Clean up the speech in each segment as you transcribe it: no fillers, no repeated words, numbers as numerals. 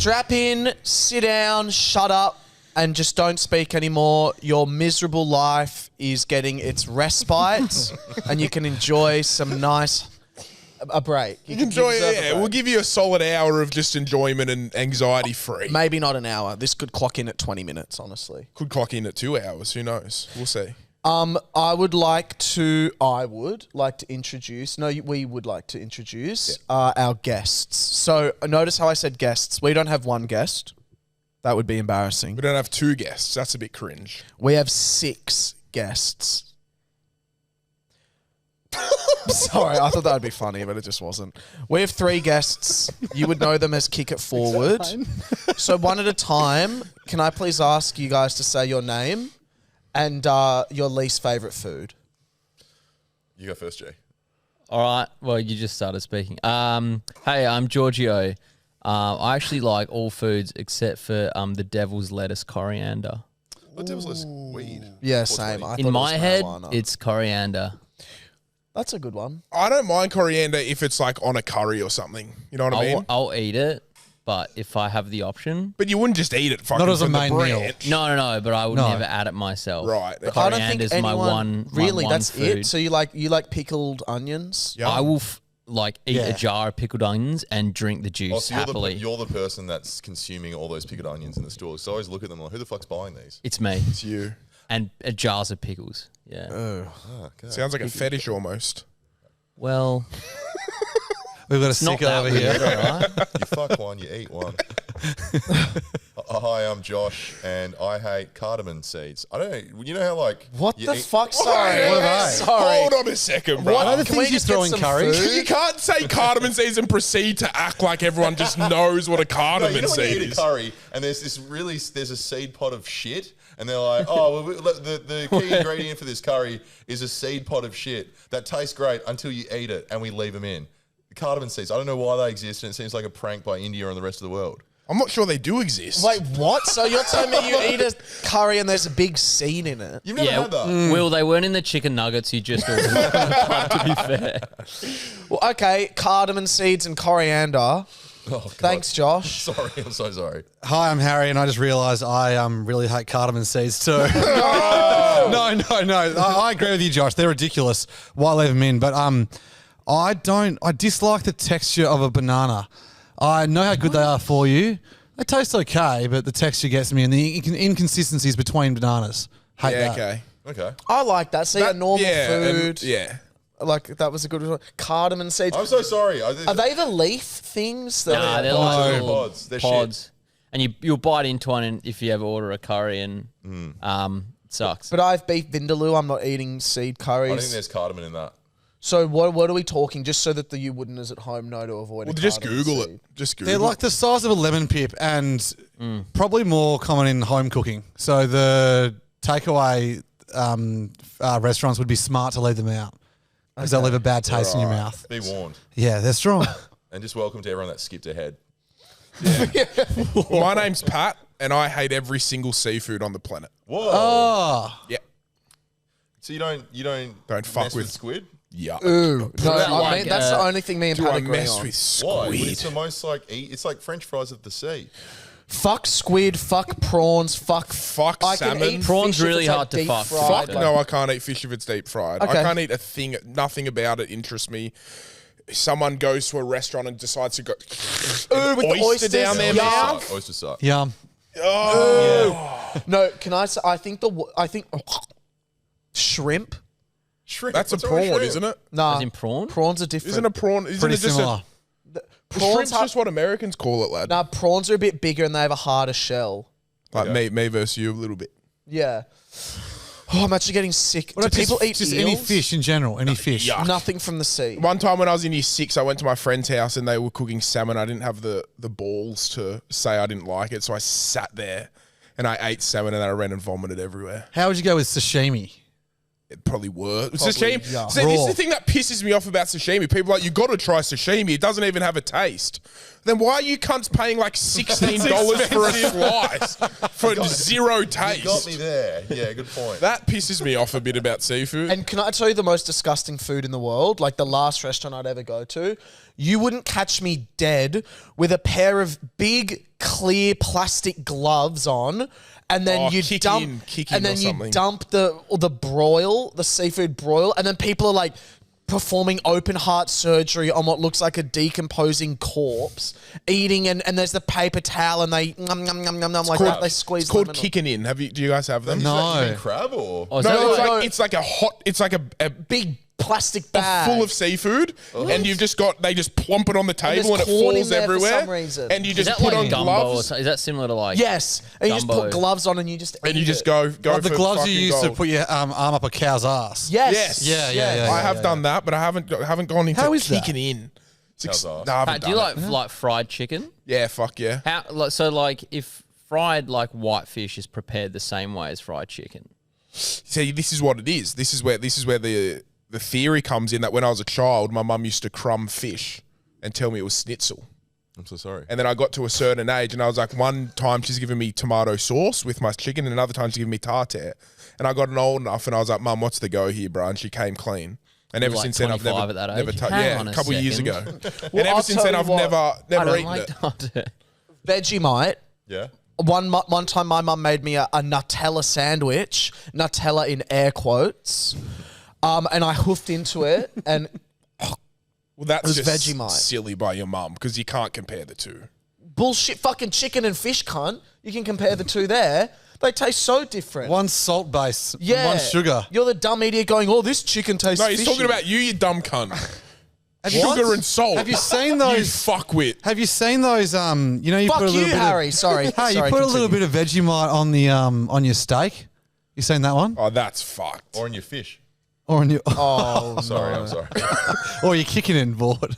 Strap in, sit down, shut up, and just don't speak anymore. Your miserable life is getting its respite, and you can enjoy some nice... A break. You can enjoy it, yeah. We'll give you a solid hour of just enjoyment and anxiety-free. Maybe not an hour. This could clock in at 20 minutes, honestly. Could clock in at 2 hours. Who knows? We'll see. I would like to introduce... No, we would like to introduce our guests. So notice how I said guests. We don't have one guest. That would be embarrassing. We don't have 2 guests. That's a bit cringe. We have 6 guests. Sorry, I thought that would be funny, but it just wasn't. We have 3 guests. You would know them as Kick It Forward. So one at a time, can I please ask you guys to say your name and your least favourite food? You go first, Jay. All right. Well, you just started speaking. Hey, I'm Giorgio. I actually like all foods except for the devil's lettuce coriander. The devil's lettuce weed. Yeah, same. I In my head, it's coriander. That's a good one. I don't mind coriander if it's like on a curry or something. You know what I mean? I'll eat it, but if I have the option... But you wouldn't just eat it fucking Not as a from the main meal. branch. No, but I would never add it myself. Right. Okay. I don't think Coriander's anyone... my one Really, my one that's food. it? So you like pickled onions? Yeah. I will eat Yeah. a jar of pickled onions and drink the juice Oh, so happily. you're the person that's consuming all those pickled onions in the store. So I always look at them like, who the fuck's buying these? It's me. It's you. And jars of pickles. Yeah. Oh, okay. Sounds like a fetish almost. Well, We've got a not sicko that over weird, here. all right? You fuck one, you eat one. Hi, I'm Josh, and I hate cardamom seeds. I don't know. You know how What you the eat- fuck? Sorry. Hey, What are they? Sorry. Hold on a second, bro. What other Can we things you just throw get in some curry? food? You can't say cardamom seeds and proceed to act like everyone just knows what a No, cardamom you know when you seed eat a is. curry and there's a seed pot of shit, and they're like, oh, well, the key ingredient for this curry is a seed pot of shit that tastes great until you eat it, and we leave them in. The cardamom seeds, I don't know why they exist, and it seems like a prank by India and the rest of the world. I'm not sure they do exist. Wait, what? So you're telling me you eat a curry and there's a big seed in it? You've never had that? Will, they weren't in the chicken nuggets you just ordered. To be fair. Well, okay, cardamom seeds and coriander. Oh, God. Thanks, Josh. Sorry, I'm so sorry. Hi, I'm Harry, and I just realised I really hate cardamom seeds too. No. I agree with you, Josh. They're ridiculous. Why leave them in? But I dislike the texture of a banana. I know how good they are for you. They taste okay, but the texture gets me, and the inconsistencies between bananas. Hate Yeah, that. okay. Okay. I like that. See, a normal food. Yeah. Like, that was a good one. Cardamom seeds. I'm so sorry. Are they the leaf things? That Nah, they're No. like little Pods. They're pods. And you'll bite into one if you ever order a curry and it sucks. But I have beef vindaloo. I'm not eating seed I don't think curries. there's cardamom in that. So what are we talking? Just so that the you wouldn't at home know to avoid. Well, a just cardamom Google seed. it. Just Google They're like the size of a lemon pip, and probably more common in home cooking. So the takeaway restaurants would be smart to leave them out, because they'll leave a bad taste in your mouth. Be warned. Yeah, they're strong. And just welcome to everyone that skipped ahead. My name's Pat, and I hate every single seafood on the planet. Whoa. Oh, Yeah. So you don't fuck mess with- squid? Yeah. Ooh, no, that I like, mean, that's the only thing me and Do Pat I agree mess on. with Why? But squid? it's the most it's like French fries of the sea. Fuck squid, fuck prawns, fuck I can salmon. eat Prawns fish if really it's, hard to deep fuck. fried, Fuck like- no, I can't eat fish if it's deep fried. Okay. I can't eat a thing. Nothing about it interests me. Someone goes to a restaurant and decides to go Ooh, with the oysters, down their yum. mouth. Oysters suck. yum. No, can I say? I think shrimp. Shrimp. That's a What's wrong with prawn, shrimp? isn't it? Nah, As in prawn? prawns are different. Isn't a prawn? Isn't Pretty it just similar. prawns? Shrimp's just what Americans call it, lad. Nah, prawns are a bit bigger and they have a harder shell. Like Okay. me versus you a little bit. Yeah. Oh, I'm actually getting sick. What Do about people eat just eels? any fish in general? Any fish? yuck. Nothing from the sea. One time when I was in year 6, I went to my friend's house and they were cooking salmon. I didn't have the balls to say I didn't like it, so I sat there and I ate salmon and then I ran and vomited everywhere. How would you go with sashimi? It probably worked. Probably, Sashimi. yeah. So this is Raw. the thing that pisses me off about sashimi. People are like, you got to try sashimi. It doesn't even have a taste. Then why are you cunts paying like $16 for a slice for zero taste? You got me there. Yeah, good point. That pisses me off a bit about seafood. And can I tell you the most disgusting food in the world? Like the last restaurant I'd ever go to, you wouldn't catch me dead with a pair of big clear plastic gloves on, and then you kick dump in and or then you something. dump the broil, the seafood broil, and then people are like performing open heart surgery on what looks like a decomposing corpse, eating, and there's the paper towel, and they like that, they squeeze. It's called lemon. kicking in. Do you guys have them? No. You mean crab or? Oh, is No, that it's like a Big plastic bag full of seafood, and they just plump it on the there's table, and it corn in falls there for everywhere. some reason. And you is just that put like on gumbo or gloves, something? Is that similar to like? Yes, and you just Gumbo. put gloves on and you just and you eat just it. go Like the for gloves fucking you used to gold. put your arm up a cow's ass. Yes. Yeah. I have done that, but I haven't gone into How is that? kicking in. It's How's that? no, I haven't Do you done it. like fried chicken? Yeah, fuck yeah. How so? Like if fried like whitefish is prepared the same way as fried chicken. See, this is what it is. This is where the theory comes in that when I was a child, my mum used to crumb fish and tell me it was schnitzel. I'm so sorry. And then I got to a certain age, and I was like, one time she's giving me tomato sauce with my chicken, and another time she's giving me tartare. And I got old enough, and I was like, Mum, what's the go here, bro? And she came clean. And ever like since then, I've 25 never, at that never age? touched. Hang Yeah, on a a couple of years second. ago. Well, and ever I'll since tell then, you I've what, never I eaten don't it. like tartar. Vegemite. Yeah. One time my mum made me a Nutella sandwich, Nutella in air quotes, and I hoofed into it, and Well, that's was just Vegemite. silly by your mum because you can't compare the two. bullshit fucking chicken and fish, cunt. You can compare the two there. They taste so different. One's salt based, yeah. one's sugar. You're the dumb idiot going, oh, this chicken tastes No, he's fishy. talking about you dumb cunt. What? Sugar and salt. Have you seen You those? fuckwit. Have you seen those? You know, you Fuck put a little you, bit Harry. Of, Sorry. hey, Sorry, you put a little continue. bit of Vegemite on the on your steak. You seen that one? Oh, that's fucked. Or in your fish. Or on your Oh, Sorry, I'm sorry. or you're kicking in board.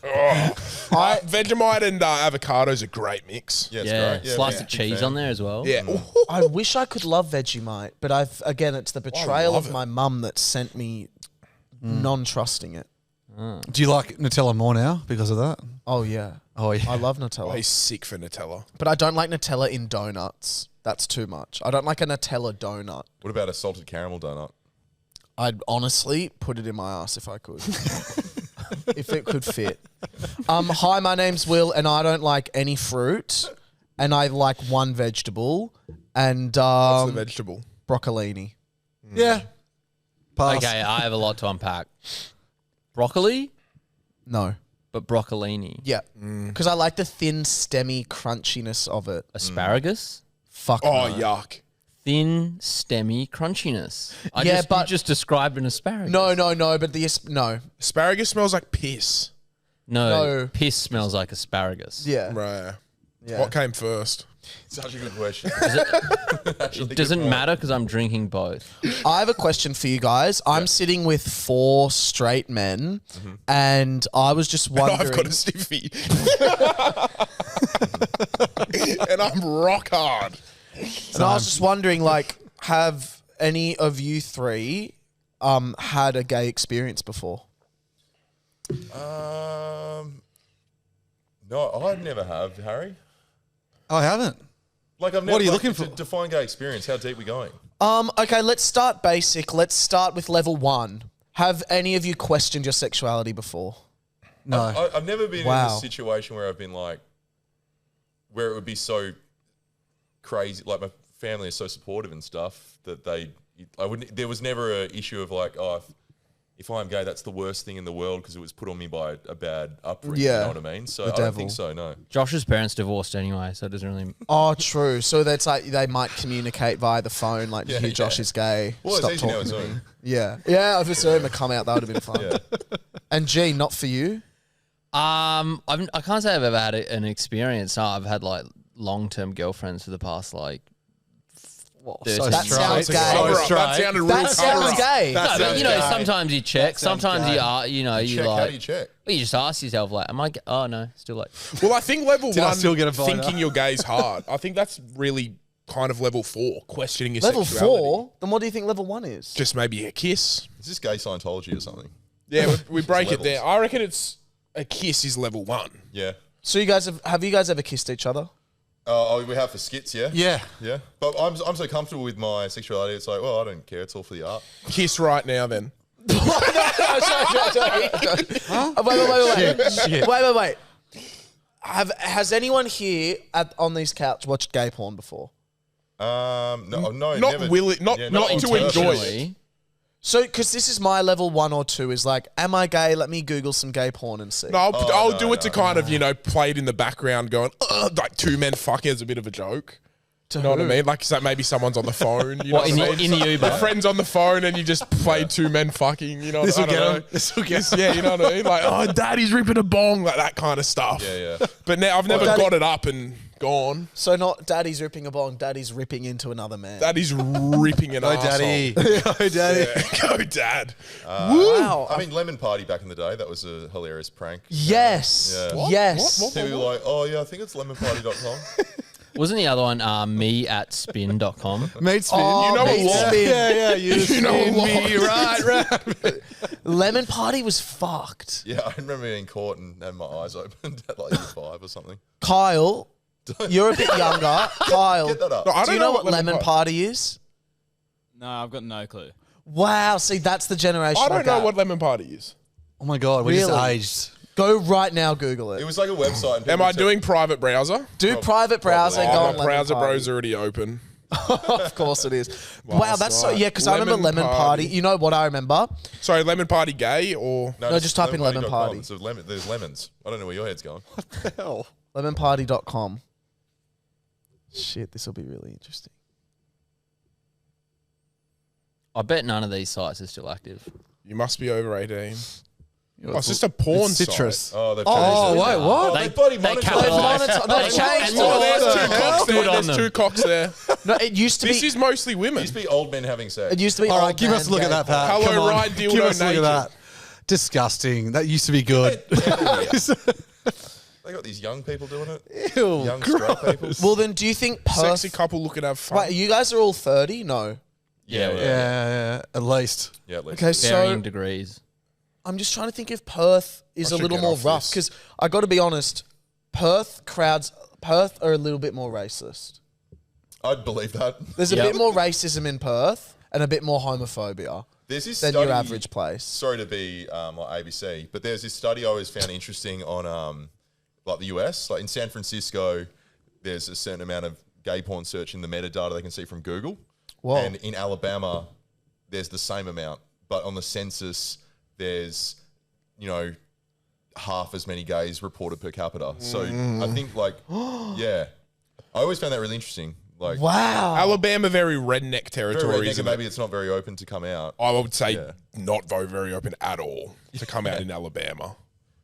Vegemite and avocado is a great mix. Yeah, it's Yeah, great. slice yeah, of big cheese fan. on there as well. Yeah. I wish I could love Vegemite, but it's the betrayal love of it. my mum that sent me non-trusting it. Do you like Nutella more now because of that? Oh, yeah. Oh yeah. I love Nutella. He's sick for Nutella. But I don't like Nutella in donuts. That's too much. I don't like a Nutella donut. What about a salted caramel donut? I'd honestly put it in my ass if I could. If it could fit. Hi, my name's Will, and I don't like any fruit, and I like one vegetable, and What's the vegetable? broccolini. Yeah. Pass. Okay, I have a lot to unpack. Broccoli, No. but broccolini. Yeah. Because I like the thin, stemmy crunchiness of it. Asparagus, Fuck Oh, no. yuck. thin, stemmy crunchiness. You but- just described an asparagus. No, but no. Asparagus smells like piss. No, No. piss smells like asparagus. Yeah. Right. Yeah. What came first? Such a good question. It doesn't matter because I'm drinking both. I have a question for you guys. I'm sitting with 4 straight men, and I was just wondering. I've got a stiffy. And I'm rock hard. And I was just wondering, like, have any of you 3 had a gay experience before? No, I never have, Harry. I haven't. Like I've never. What are you like, looking to for? Define gay experience. How deep we going? Okay, let's start basic. Let's start with level 1. Have any of you questioned your sexuality before? No. I've never been in Wow. a situation where I've been like, where it would be so crazy. Like my family is so supportive and stuff that I wouldn't. There was never an issue of like, oh, if I'm gay, that's the worst thing in the world because it was put on me by a bad upbringing. Yeah, You know what I mean? So the I don't devil. think so. No. Josh's parents divorced anyway, so it doesn't really. Oh, true. So that's like they might communicate via the phone, like, Yeah, you, Josh yeah. is gay. Well, Stop it's easy now. talking It's to me. Zoom. Yeah. Yeah, if a Zoom come out, that would have been fun. Yeah. And G, not for you? I can't say I've ever had an experience. No, I've had like long-term girlfriends for the past like. So That sounds straight. gay. So That straight. sounded real That sounds cover-up. gay. No, but sounds you know, gay. sometimes you check. sounds Sometimes gay. you are. You know, you Check. How like. do you check? Well, you just ask yourself like, am I? Oh no, still like. Well, I think level Did I one, still get a boner? thinking you're gay is hard. I think that's really kind of level 4, questioning your Level sexuality. 4? Then what do you think level 1 is? Just maybe a kiss. Is this gay Scientology or something? Yeah, we break it levels. there. I reckon it's a kiss is level 1. Yeah. So you guys have you guys ever kissed each other? Oh, we have for skits, yeah. Yeah. Yeah. But I'm so comfortable with my sexuality. It's like, well, I don't care. It's all for the art. Kiss right now, then. Sorry. Wait. Shit. Wait. Has anyone here on these couch watched gay porn before? No, Not never. willing, not Yeah, not not to enjoy it. Intentionally. So, because this is my level 1 or 2, is like, am I gay? Let me Google some gay porn and see. No, I'll do it to kind of, play it in the background going, like two men fucking as a bit of a joke. To You know what I who? mean? Like, so maybe someone's on the phone. You What, know in what I the- mean? in the Uber? Your friend's on the phone and you just play two men fucking, you know This will I don't get know. him. This will get him. Yeah, you know what I mean? Like, oh, daddy's ripping a bong, like that kind of stuff. Yeah. But now I've never Daddy- got it up and gone. So not daddy's ripping a bong, daddy's ripping into another man. Daddy's ripping an Go, arsehole. daddy. Go, daddy. Yeah. Go, dad. Wow. I mean, Lemon Party back in the day, that was a hilarious prank. Yes. Yeah. Yes. What? People were like, oh, yeah, I think it's lemonparty.com. Wasn't the other one me@spin.com? Meat spin. Oh, You know a meat lot. spin. Yeah, You know a lot. me. Right. Lemon Party was fucked. Yeah, I remember being in court and had my eyes opened at like year 5 or something. Kyle, you're a bit younger. Kyle, Get that up. No, I do don't you know what Lemon Party is? No, I've got no clue. Wow. See, that's the generation. I don't know gap. what lemon party is. Oh my God, we just Really? aged. Go right now, Google It it. was like a website. And Am people I said- doing private browser? Do private browser and go Oh, on my Lemon browser Party. bro's already open. Of course it is. Wow, Last that's so night. yeah. Because I remember Lemon Lemon Party. Party. You know what I remember? Sorry, lemon party gay or No, just type in lemon lemonparty.com. party. So there's lemons. I don't know where your head's going. Hell. Lemonparty.com. Shit, this will be really interesting. I bet none of these sites are still active. you must be over 18. Oh, it's just a porn It's citrus. site. Oh, they've Oh, changed it. wait, what? Oh, They- they bloody they monetized capitalised. it. They changed Oh, there's it. two cocks there. Good on There's them. two cocks there. No, it used to This be. is mostly women. Used to be old men having sex. It used to be. All right, old give us a man look at gay that, porn. Pat. Hello, Come on. Ryan Give Dildo us a look naked. at that. Disgusting. That used to be good. They got these young people doing it. Ew, Young straight people. Well, then, do you think Perth? Sexy couple looking to have fun. Wait, you guys are all 30? No. Yeah, at least. Yeah, at least. Okay, Varying so degrees. I'm just trying to think if Perth is I a should little get more off rough this. because I got to be honest, Perth are a little bit more racist. I'd believe that. There's a Yep. bit more racism in Perth and a bit more homophobia There's this than study, your average place. Sorry to be like ABC, but there's this study I always found interesting on like the US. Like in San Francisco, there's a certain amount of gay porn search in the metadata they can see from Google. Whoa. And in Alabama, there's the same amount, but on the census, there's half as many gays reported per capita. So I think yeah, I always found that really interesting. Like Wow. Alabama, very redneck very territory. redneck, isn't and it? maybe it's not very open to come out. I would say Yeah. not very open at all to come out in Alabama.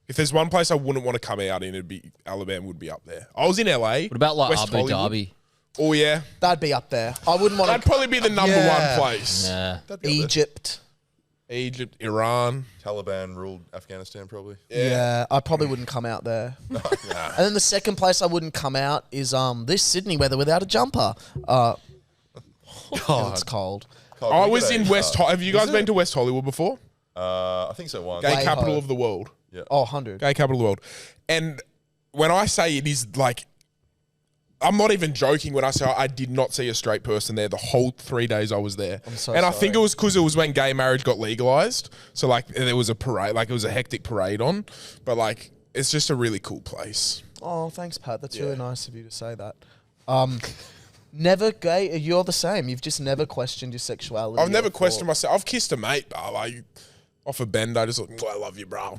If there's one place I wouldn't want to come out in, it'd be Alabama. Would be up there. I was in LA. What about like West Abu Hollywood. Dhabi? Oh yeah, That'd be up there. I wouldn't want that'd to. probably be the number Yeah. one place. Yeah. That'd be up there. Egypt. Egypt, Iran. Taliban ruled Afghanistan probably. Yeah, I probably wouldn't come out there. And then the second place I wouldn't come out is this Sydney weather without a jumper. It's cold. Kyle, I can we was get in a, West. Have you guys been to West Hollywood before? I think so once. Gay Way capital ho. of the world. Oh, 100. Gay capital of the world. And when I say it is like, I'm not even joking when I say I did not see a straight person there the whole 3 days I was there. I'm so and I think it sorry. was because it was when gay marriage got legalized. So like there was a parade, like it was a hectic parade on. But like it's just a really cool place. Oh, thanks, Pat. That's really nice of you to say that. Never gay. You're the same. You've just never questioned your sexuality. I've never or questioned thought- myself. I've kissed a mate, but like off a bend, I just like, I love you, bro,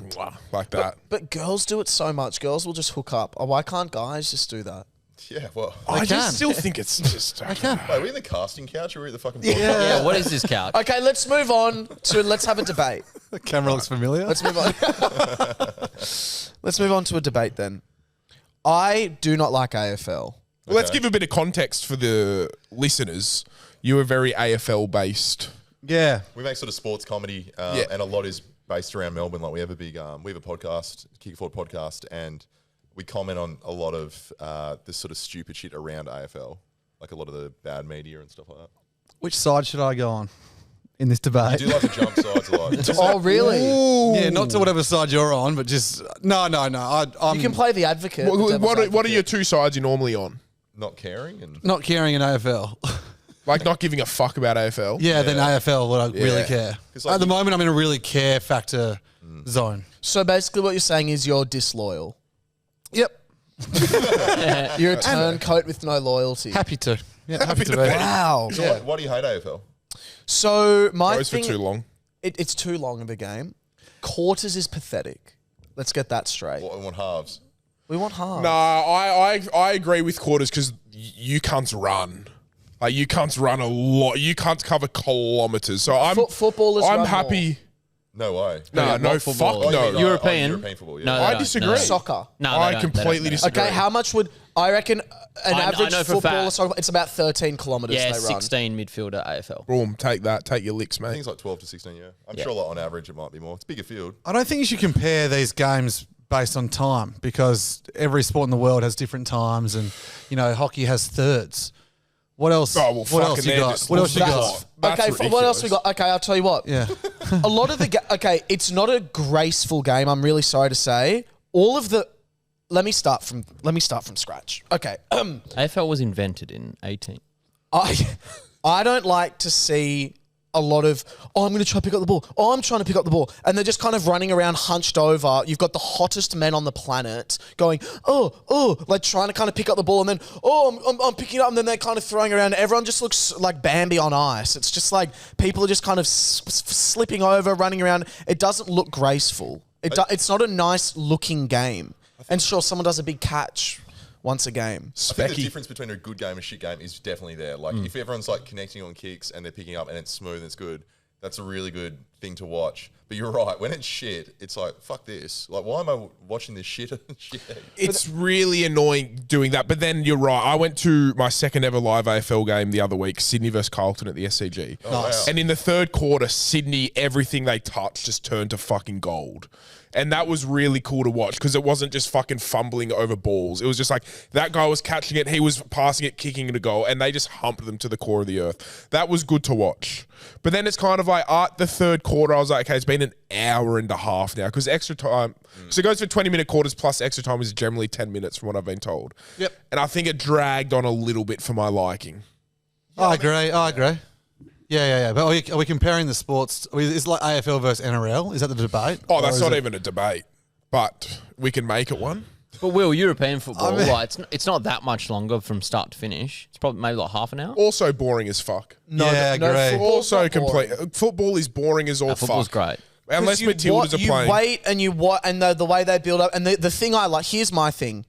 like that. But girls do it so much. Girls will just hook up. Oh, why can't guys just do that? Yeah, well. I can. just still think it's just. I can. Wait, are we in the casting couch or are we at the fucking Yeah, what is this couch? Okay, let's move on to let's have a debate. The camera looks familiar. Let's move on. Let's move on to a debate then. I do not like AFL. Well, let's give a bit of context for the listeners. You were very AFL based. Yeah. We make sort of sports comedy, Yeah. and a lot is based around Melbourne. Like we have a big, we have a podcast, Kick Forward podcast, and we comment on a lot of this sort of stupid shit around AFL, like a lot of the bad media and stuff like that. Which side should I go on in this debate? You do like to jump sides a lot. Oh, really? Yeah, not to whatever side you're on, but just no. I'm You can play the advocate. the devil's What are advocate. your two sides you're normally on? Not caring and not caring in AFL. Like not giving a fuck about AFL? Yeah, then AFL would I really Yeah. care. 'Cause, like, At the you- moment, I'm in a really care factor zone. So basically, what you're saying is you're disloyal. Yep. You're a turncoat with no loyalty. Happy to. Yeah, happy to be. Wow. So why do you hate AFL? So my Goes for thing, too long. it's too long of a game. Quarters is pathetic. Let's get that straight. What, I want halves. We want half. No, I agree with quarters because you cunts run. Like you cunts run a lot. You cunts cover kilometers. So Footballers I'm run happy. No way. No, no, not fuck football. no. European. European football, yeah. No, they I don't. disagree. No. Soccer. No, I they don't. completely disagree. Okay, how much would I reckon an I average know for a footballer? fact. Soccer, it's about 13 kilometers Yeah, they run. 16 midfielder AFL. Boom, take that. Take your licks, I think mate. it's like 12 to 16, yeah. I'm Yeah. sure like on average it might be more. It's a bigger field. I don't think you should compare these games based on time because every sport in the world has different times, and hockey has thirds. What else? Oh, well, what fucking else you they're got? just- What else you That's- got? That's Okay, what else we ridiculous. got? Okay, I'll tell you what. Yeah. A lot of the okay, it's not a graceful game. I'm really sorry to say. All of the. Let me start from scratch. Okay, AFL was invented in 18. I don't like to see a lot of, I'm going to try to pick up the ball. I'm trying to pick up the ball. And they're just kind of running around hunched over. You've got the hottest men on the planet going, like trying to kind of pick up the ball. And then, I'm picking it up. And then they're kind of throwing around. Everyone just looks like Bambi on ice. It's just like people are just kind of slipping over, running around. It doesn't look graceful. It's not a nice looking game. And sure, someone does a big catch once a game. I think the Specky. difference between a good game and a shit game is definitely there. Like if everyone's like connecting on kicks and they're picking up and it's smooth and it's good, that's a really good thing to watch. But you're right, when it's shit, it's like, fuck this. Like, why am I watching this shit? It's really annoying doing that. But then you're right. I went to my second ever live AFL game the other week, Sydney versus Carlton at the SCG. Nice. And in the third quarter, Sydney, everything they touched just turned to fucking gold. And that was really cool to watch because it wasn't just fucking fumbling over balls. It was just like that guy was catching it, he was passing it, kicking it a goal, and they just humped them to the core of the earth. That was good to watch. But then it's kind of like at the third quarter, I was like, okay, it's been an hour and a half now because extra time. So it goes for 20-minute quarters plus extra time is generally 10 minutes from what I've been told. Yep. And I think it dragged on a little bit for my liking. I agree. Yeah. But are we comparing the sports? Is it like AFL versus NRL? Is that the debate? Oh, Or that's is not it- even a debate, but we can make it one. But Will, European football, I mean- like, it's not that much longer from start to finish. It's probably maybe like half an hour. Also boring as fuck. Yeah, great. football's Also not boring. complete. Football is boring as all fuck. Football's great. Unless Because Matildas are playing. You wait and you watch, and the way they build up. And the thing I like, here's my thing.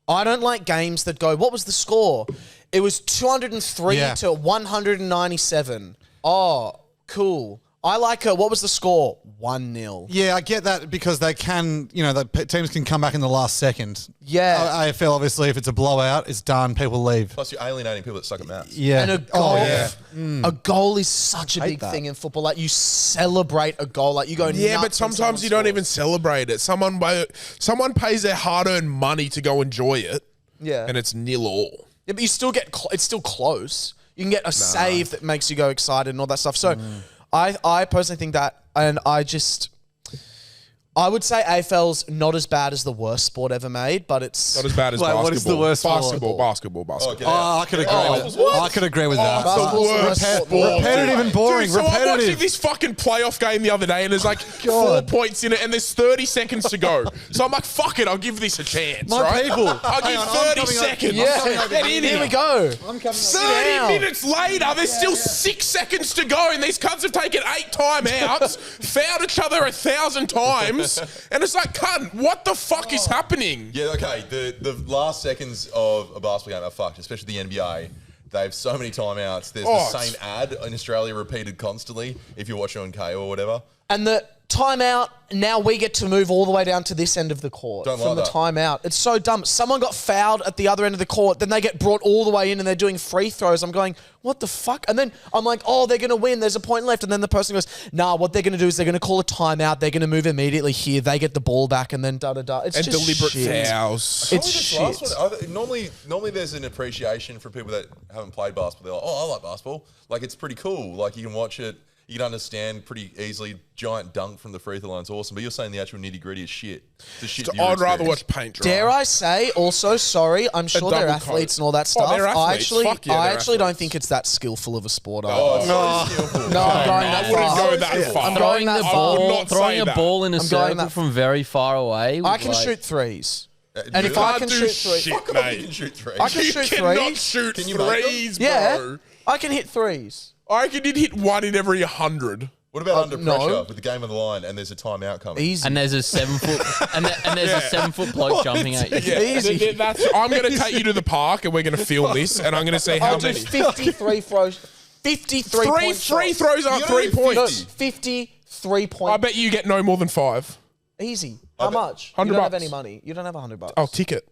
I don't like games that go, what was the score? It was 203 Yeah. to 197. Oh, cool. I like her. What was the score? 1-0. Yeah, I get that because they can, teams can come back in the last second. Yeah. AFL, obviously, if it's a blowout, it's done. People leave. Plus you're alienating people that suck at maths. Yeah. And a goal, yeah. a goal is such a Hate big that. thing in football. Like you celebrate a goal, like you go. Yeah, nuts but when sometimes someone you don't scores. even celebrate it. Someone pays their hard-earned money to go enjoy it, Yeah, and it's 0-0. Yeah, but you still get. It's still close. You can get a save that makes you go excited and all that stuff. So, I personally think that, and I would say AFL's not as bad as the worst sport ever made, but it's Not as bad as Wait, basketball. what is the worst sport? Basketball. Oh, get Oh, out. I could agree with I could agree with that. Basketball's the worst sport. Repetitive and boring. Dude, so I'm watching repetitive. this fucking playoff game the other day, and there's like 4 God. points in it, and there's 30 seconds to go. So I'm like, fuck it, I'll give this a chance. My right? people. I'll Hang give on, I'm 30 coming up- seconds. Yeah, Get in here we go. 30 minutes later, there's still 6 seconds to go, and these cunts have taken 8 timeouts, fouled each other 1,000 times, and it's like, cunt, what the fuck is happening? Yeah, okay. The last seconds of a basketball game are fucked, especially the NBA. They have so many timeouts. There's Oh, the same ad in Australia repeated constantly if you're watching on K or whatever. And the timeout, now we get to move all the way down to this end of the court Don't from like the that. timeout. It's so dumb. Someone got fouled at the other end of the court, then they get brought all the way in and they're doing free throws. I'm going, what the fuck? And then I'm like, oh, they're going to win. There's a point left. And then the person goes, nah, what they're going to do is they're going to call a timeout. They're going to move immediately here. They get the ball back and then da-da-da. It's And just deliberate shit. fouls. It's Probably this shit. last one, normally there's an appreciation for people that haven't played basketball. They're like, oh, I like basketball. Like, it's pretty cool. Like, you can watch it. You can understand pretty easily. Giant dunk from the free throw line's awesome. But you're saying the actual nitty-gritty is shit. It's a shit viewer I'd rather experience. watch paint dry. Dare I say, also, sorry, I'm sure they're double athletes coat. and all that Oh, stuff. they're I athletes. actually, Fuck yeah, I they're actually don't athletes. think it's that skillful of a sport. Oh, either. it's so skillful. No, I'm going that I wouldn't far. go that far. I'm going Throwing that the far. I would ball, not throwing say a that. ball in a I'm going circle that- from very far away. I can like- shoot threes. And if I Can't can do shoot three, shit, Fuck off, you mate. can shoot three. I can You shoot cannot threes. shoot Can you make them? threes, Yeah, bro. I can hit threes. I reckon you'd hit one in every 100. What about under no. pressure with the game on the line and there's a timeout coming? Easy. And there's a 7 foot and there's a 7 foot bloke jumping at you. Yeah, Easy. I'm going to take you to the park and we're going to film this and I'm going to see how I'll do many. 53 throws. 53 Three point shots. throws aren't You 3 gotta hit points. 53 points. I bet you get no more than 5. Easy. How bet- much? You 100 don't have bucks. any money. You don't have $100. I'll ticket.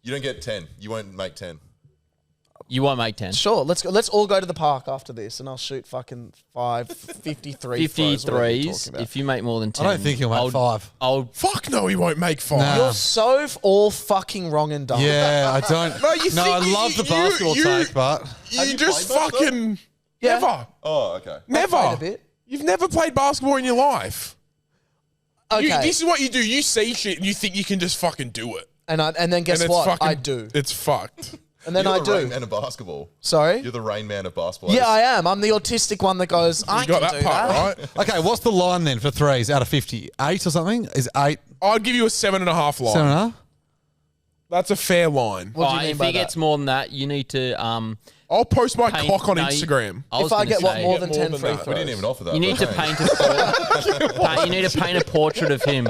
You don't get 10. You won't make 10. You won't make 10. Sure. Let's go. Let's all go to the park after this, and I'll shoot fucking 53 throws, whatever you're 53s. talking about. If you make more than 10, I don't think he'll make 5. I'll Fuck no, he won't make 5. Nah. You're so all fucking wrong and dumb. Yeah, I don't. No, you no, think I love the you- basketball you- take, but You you just played much, though? fucking... Yeah. Never. Oh, okay. Played Never. a bit. You've never played basketball in your life. Okay. This is what you do. You see shit and you think you can just fucking do it. and then guess And it's what? fucking... I do. It's fucked. And then You're I the do. Rain Man of basketball. Sorry? You're the Rain Man of basketball. Yeah, I am. I'm the autistic one that goes, I You got can that do part that. right. okay. What's the line then for threes out of 50? 8 or something? Is 8 I'd give you a 7.5 line. 7.5? That's a fair line. What do you mean if by he gets that? more than that, you need to I'll post my paint- cock on no, Instagram. If I get what, more than Get 10 more free than that. We throws? didn't even offer that. You need to but paint you need to paint a portrait of him.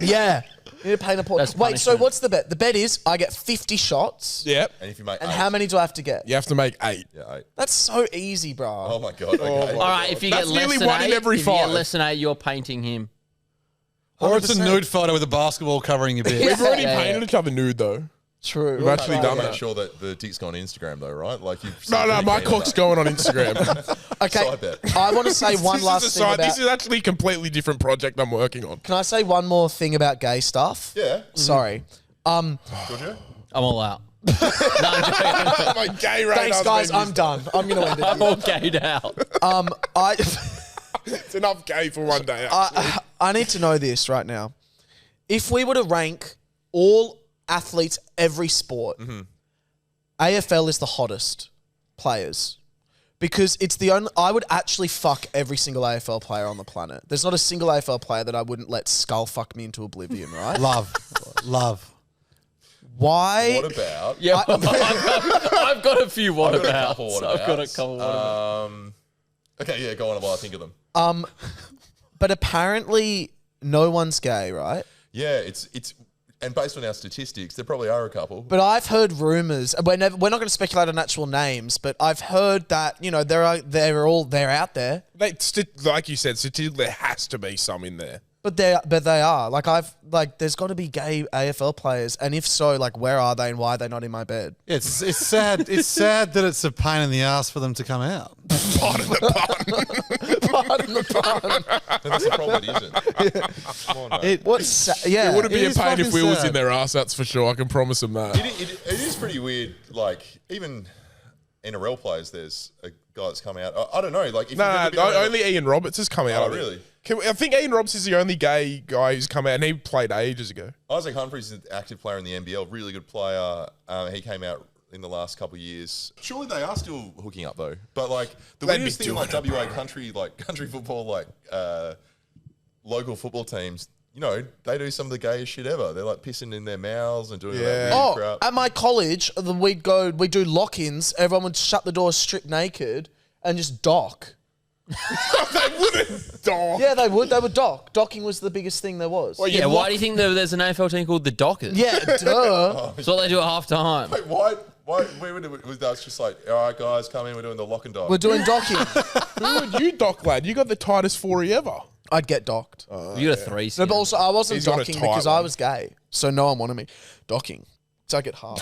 Yeah. You need to paint a portrait. That's Wait, so punishment. what's the bet? The bet is I get 50 shots. Yep. And if you make And 8, how many do I have to get? You have to make 8. Yeah, 8. That's so easy, bro. Oh my god. Okay. All right, if you That's get less nearly than one in 8, every if you get 5. less than 8, you're painting him. Or it's a 100%. nude photo with a basketball covering your bit. We've already Yeah, painted each other nude though. True. We've actually done Make that. sure that the dick's gone on Instagram though, right? Like you've No, my pretty keen on cock's that. going on Instagram. Okay. Side bet. I want to say one This is last a thing side- about. This is actually a completely different project I'm working on. Can I say one more thing about gay stuff? Yeah. Sorry. Georgia? I'm all out. No, I'm joking. My gay radar's Thanks, guys. been I'm done. I'm going to end I'm it. all gayed out. I, It's enough gay for one day. I need to know this right now. If we were to rank all athletes, every sport, AFL is the hottest players. Because it's the only, I would actually fuck every single AFL player on the planet. There's not a single AFL player that I wouldn't let skull fuck me into oblivion, right? Love. Why? What about? Yeah, I've got a few what I've got a abouts. couple what I've got a abouts. couple what abouts. Okay, yeah, go on while I think of them. But apparently no one's gay, right? Yeah, it's and based on our statistics, there probably are a couple. But I've heard rumors. We're not going to speculate on actual names, but I've heard that they're out there. Like you said, statistically, there has to be some in there. But they are. There's got to be gay AFL players, and if so, where are they and why are they not in my bed? It's sad. It's sad that it's a pain in the ass for them to come out. Pardon the pun. Pardon the pun. That's the problem. It isn't. Come on, mate. Yeah. It wouldn't be It a is pain if fucking we was sad. in their ass, that's for sure. I can promise them that. It is pretty weird. Like even NRL players, there's a guy that's come out. I don't know. Like if you've No, ever been around- only Ian Roberts has come out. Oh, I think. really? I think Ian Roberts is the only gay guy who's come out, and he played ages ago. Isaac Humphries is an active player in the NBL, really good player. He came out in the last couple of years. Surely they are still hooking up though. But the They'd weirdest be thing, doing WA country football, local football teams, they do some of the gayest shit ever. They're pissing in their mouths and doing all that Oh, weird crap. at my college, we'd do lock-ins. Everyone would shut the door, strip naked, and just dock. They wouldn't dog. Yeah, they would. They would dock. Docking was the biggest thing there was. Well, Yeah, why do you think there's an AFL team called the Dockers? Yeah, duh. That's what they do at half time. Wait, why? Was that just all right, guys, come in, we're doing the lock and dock. We're doing docking. Who would you dock, lad? You got the tightest 40 ever. I'd get docked. You got a 3. No, but also I wasn't He's got a docking tight because I one. was gay, so no one wanted me docking. So I get hard.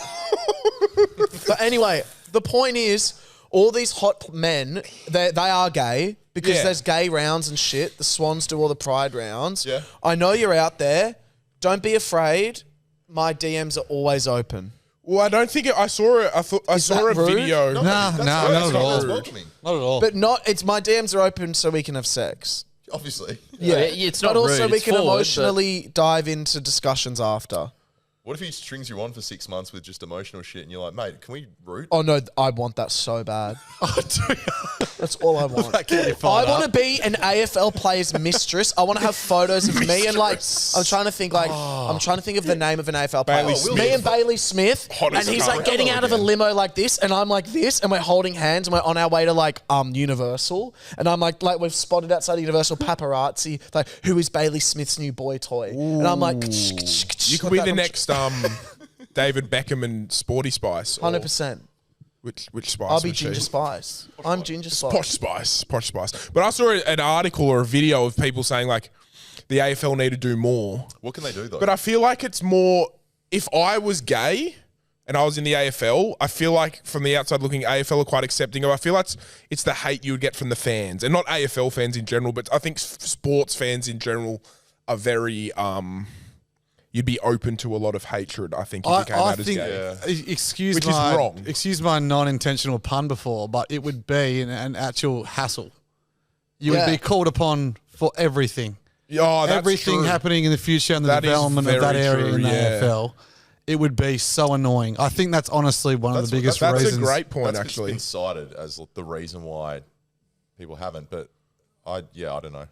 But anyway, the point is, all these hot men, they are gay because Yeah. there's gay rounds and shit. The Swans do all the pride rounds. Yeah. I know you're out there. Don't be afraid. My DMs are always open. Well, I don't think I saw it. I saw that a rude? video. No, That's not at all. That's welcoming, Not at all. But it's my DMs are open so we can have sex. obviously. Yeah, it's not but also rude, we it's can forward, but- emotionally dive into discussions after. What if he strings you on for 6 months with just emotional shit and you're like, mate, can we root? Oh no, I want that so bad. Oh, do That's all I want. that get you I fired want to up? be an AFL player's mistress. I want to have photos of me and like I'm trying to think of the name of an AFL player. Bailey Me Smith. and Bailey Smith, Hot as and he's a like car. getting out of a limo like this, and I'm like this, and we're holding hands, and we're on our way to like Universal, and I'm like we've spotted outside Universal paparazzi, like who is Bailey Smith's new boy toy, and I'm like, You could be the next David Beckham and Sporty Spice. or 100%. Which Spice? I'll be was she? Ginger Spice. I'm Ginger Spice. Posh Spice. But I saw an article or a video of people saying like the AFL need to do more. What can they do though? But I feel like it's more, if I was gay and I was in the AFL, I feel like from the outside looking, AFL are quite accepting of. I feel like it's the hate you would get from the fans, and not AFL fans in general, but I think sports fans in general are very, you'd be open to a lot of hatred, I think, if you came out as gay. Excuse Which is my wrong. excuse my non-intentional pun before, but it would be an actual hassle. You Yeah. would be called upon for everything. Oh, that's Everything true. happening in the future and the That is development of that very area true, in the yeah. AFL. It would be so annoying. I think that's honestly one of the biggest That's reasons. a great point, That's actually. been cited as the reason why people haven't. But I don't know.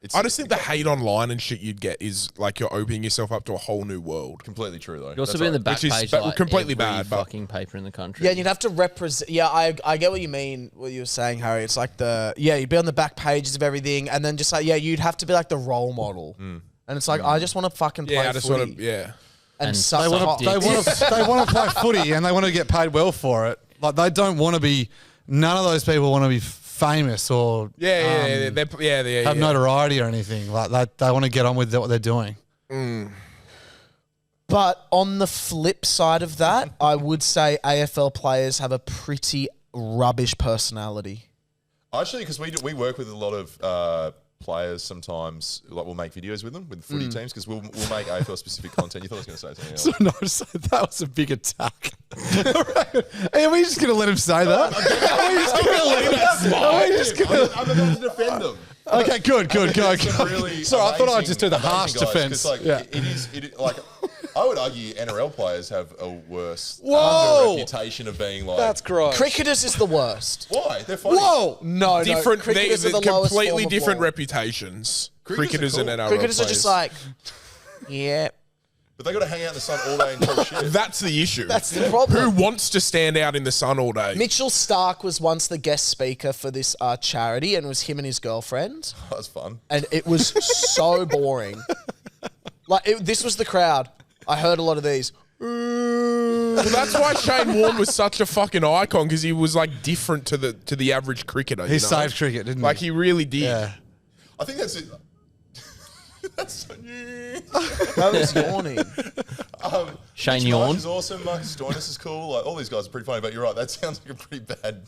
It's I just think the hate online and shit you'd get is like you're opening yourself up to a whole new world. completely true though. You also That's be in the right. back Which is page ba- like completely every bad, but- fucking paper in the country. Yeah, and you'd have to represent. Yeah, I get what you mean. What you were saying, Harry. It's like you'd be on the back pages of everything, and then just like you'd have to be like the role model. And it's like I just want to fucking play Yeah, I just footy want to, yeah. and And suck They cock. want to. They want to play footy and they want to get paid well for it. Like they don't want to be. None of those people want to be famous or have notoriety or anything. Like they want to get on with what they're doing. But on the flip side of that, I would say AFL players have a pretty rubbish personality. Actually, because we work with a lot of players sometimes. Like we'll make videos with them with footy teams because we'll make AFL specific content. You thought I was going to say something else? No, so that was a big attack. Are we just going to let him say that? Are we just going to let him? Are we just going to? I'm about to defend them. Okay, good. Some really Sorry, I thought I'd amazing- just do the harsh amazing guys, 'cause, defense. Like, Yeah. it is like I would argue NRL players have a worse reputation of being like gross. Cricketers is the worst. why they're funny. Whoa. No, Different, cricketers are the they're lowest completely form of different ball. reputations. Cricketers Cricketers are and cool. NRL Cricketers are players. just like, yeah. But they got to hang out in the sun all day and talk shit. That's the issue. That's the problem. Who wants to stand out in the sun all day? Mitchell Stark was once the guest speaker for this charity, and it was him and his girlfriend, That was fun. and it was so boring. This was the crowd. I heard a lot of these. Well, that's why Shane Warne was such a fucking icon, because he was like different to the average cricketer. He saved cricket, didn't Like he? he really did. Yeah. I think that's it. That's so new. That was yawning. Shane Mitch Yawn. Marsh is awesome. Marcus Stoinis is cool. Like all these guys are pretty funny. But you're right. That sounds like a pretty bad.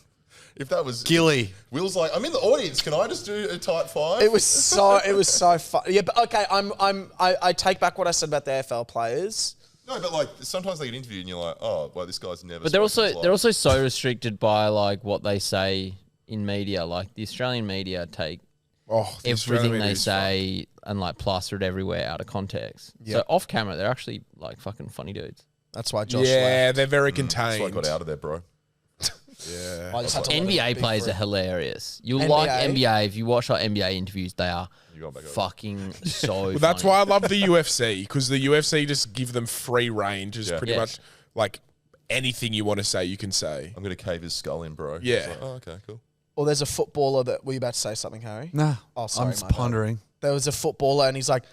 If that was Gilly. Will's like, I'm in the audience. Can I just do a tight five? It was so fun. Yeah, but okay, I take back what I said about the AFL players. No, but like sometimes they get interviewed and you're like, oh, well, this guy's never. But they're spoken also his life. so restricted by like what they say in media. Like the Australian media take Oh, the Australian everything media they is say and like plaster it everywhere out of contect. So off camera, they're actually like fucking funny dudes. That's why fun. Josh Yeah, left. they're very That's why I contained. got out of there, bro. Yeah. I just had to let it NBA be players free. are hilarious. You'll NBA? like NBA if you watch like NBA interviews. They are going back over. fucking so. Well, that's funny. why I love the UFC, because the UFC just give them free range. Is Yeah. pretty Yeah. much like anything you want to say, you can say. I'm gonna cave his skull in, bro. Yeah. It's like, oh, okay, cool. Or there's a footballer that were you about to say something, Harry? Nah. Oh, sorry, I'm just my bad. pondering. There was a footballer, and he's like,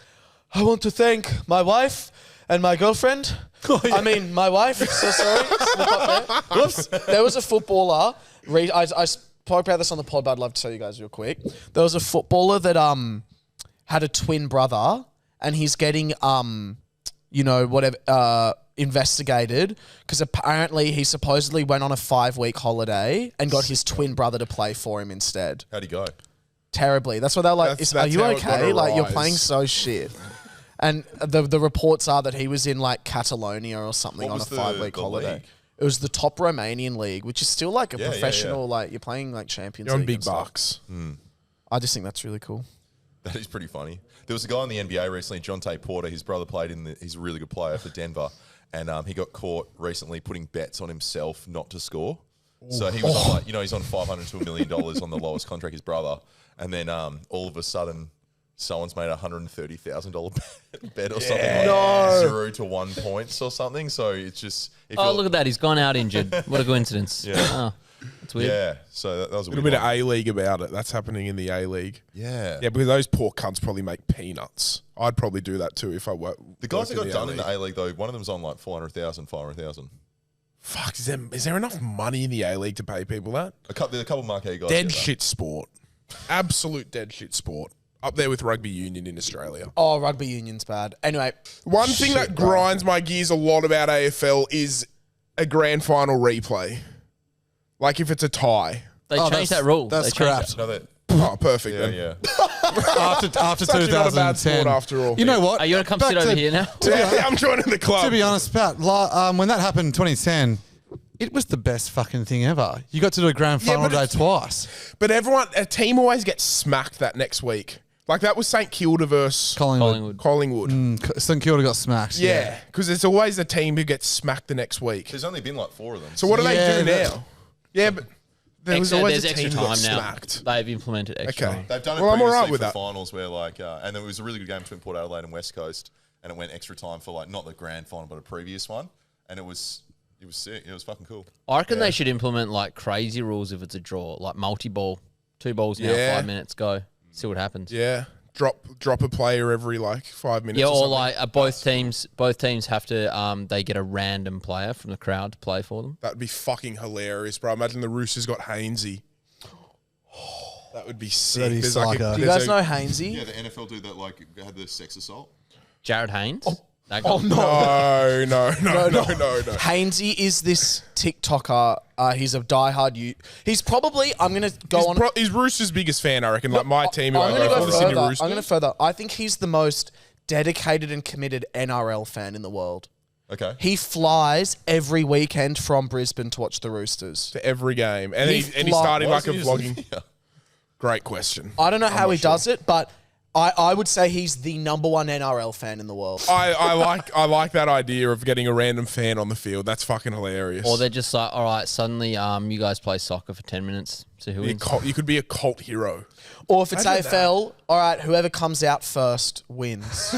"I want to thank my wife and my girlfriend. I mean, my wife. So sorry. Slip up there. Whoops. There was a footballer. I spoke about this on the pod, but I'd love to tell you guys real quick. There was a footballer that had a twin brother, and he's getting investigated because apparently he supposedly went on a 5-week holiday and got his twin brother to play for him instead. How'd he go? Terribly. That's what they're like. That's Are you how it got okay? a Like you're rise. playing so shit. And the reports are that he was in like Catalonia or something What on a was 5-week the holiday. league? It was the top Romanian league, which is still like a Yeah, yeah, professional. yeah. Like you're playing like Champions You're on League big and stuff. bucks. I just think that's really cool. That is pretty funny. There was a guy in the NBA recently, John Tate Porter. His brother played he's a really good player for Denver. And he got caught recently putting bets on himself not to score. So he was on he's on $500 to $1 million on the lowest contract, his brother. And then all of a sudden, someone's made $130,000 bet or something like 0 to 1 points or something. So it's just... Look at that. He's gone out injured. What a coincidence. Yeah. Oh, that's weird. Yeah, so that was a little weird bit of one. A-League about it. That's happening in the A-League. Yeah. Yeah, because those poor cunts probably make peanuts. I'd probably do that too if I were. The guys that got done in A-League. the A-League, though, one of them's on like 400,000, 500,000. Fuck, is there enough money in the A-League to pay people that? There's a couple marquee guys. Dead get that. shit sport. Absolute dead shit sport. Up there with rugby union in Australia. Oh, rugby union's bad. Anyway, One thing that grinds my gears a lot about AFL is a grand final replay. Like if it's a tie. They changed that rule. That's They changed crap. that. No, that, Oh, perfect yeah, then. yeah. After actually not a bad 2010. sport after all. You know what? Are you going to come Back sit over to- here now? I'm joining the club. To be honest, Pat, when that happened in 2010, it was the best fucking thing ever. You got to do a grand Yeah, final but day it's- twice. But a team always gets smacked that next week. Like that was St Kilda versus Collingwood. Collingwood. St Kilda got smacked. Yeah, because it's always a team who gets smacked the next week. There's only been like 4 of them. So what do Yeah, they do that- now? Yeah, but there was always There's a team extra who got time now. smacked. They've implemented extra Okay. time. They've done it Well, I'm previously alright with for that. finals where and it was a really good game between Port Adelaide and West Coast, and it went extra time for like not the grand final but a previous one, and it was sick. It was fucking cool. I reckon they should implement like crazy rules if it's a draw, like multi-ball, 2 balls now, Yeah. 5 minutes, go. See what happens. Yeah, drop a player every like 5 minutes. Yeah, or or something. like both teams have to they get a random player from the crowd to play for them. That'd be fucking hilarious, bro. Imagine the Roosters got Hainsey. That would be sick. That'd be There's like psycho. do you guys know Hainsey? Yeah, the NFL do that like had the sex assault. Jared Haynes. That guy. Oh, no. No. Hainsey is this TikToker. He's a diehard He's probably, I'm going to go on. He's Roosters' biggest fan, I reckon. Like my team, who I'm I going to go for go the Sydney further. Roosters. I'm going to further. I think he's the most dedicated and committed NRL fan in the world. Okay. He flies every weekend from Brisbane to watch the Roosters. To every game, and He he's starting Why like a does he just vlogging. live here? Great question. I don't know how he does it, but I would say he's the number 1 NRL fan in the world. I like that idea of getting a random fan on the field. That's fucking hilarious. Or they're just like, all right, suddenly you guys play soccer for 10 minutes. See who wins. You could be a cult hero. Or if it's Imagine AFL, all right, whoever comes out first wins.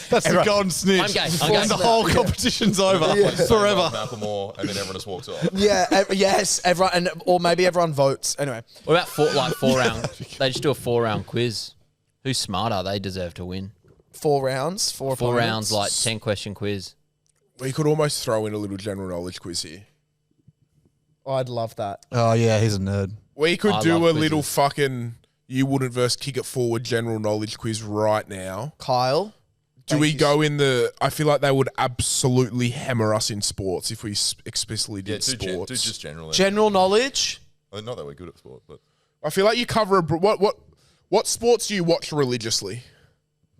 That's the golden snitch. I'm gay. And the whole competition's over forever. Malcolm Moore, and then everyone just walks off. Yes, everyone, or maybe everyone votes. Anyway, What about 4 round? They just do a 4-round quiz. Who's smarter? They deserve to win. 4 rounds, 4 4 rounds, opponents. like 10-question quiz. We could almost throw in a little general knowledge quiz here. I'd love that. Oh, yeah, he's a nerd. We could I do love a little quizzes. fucking you wouldn't versus kick it forward general knowledge quiz right now. Kyle, Do we go in the? I feel like they would absolutely hammer us in sports if we explicitly Yeah, did do sports. just generally. general knowledge? Not that we're good at sport, but I feel like you cover what sports do you watch religiously?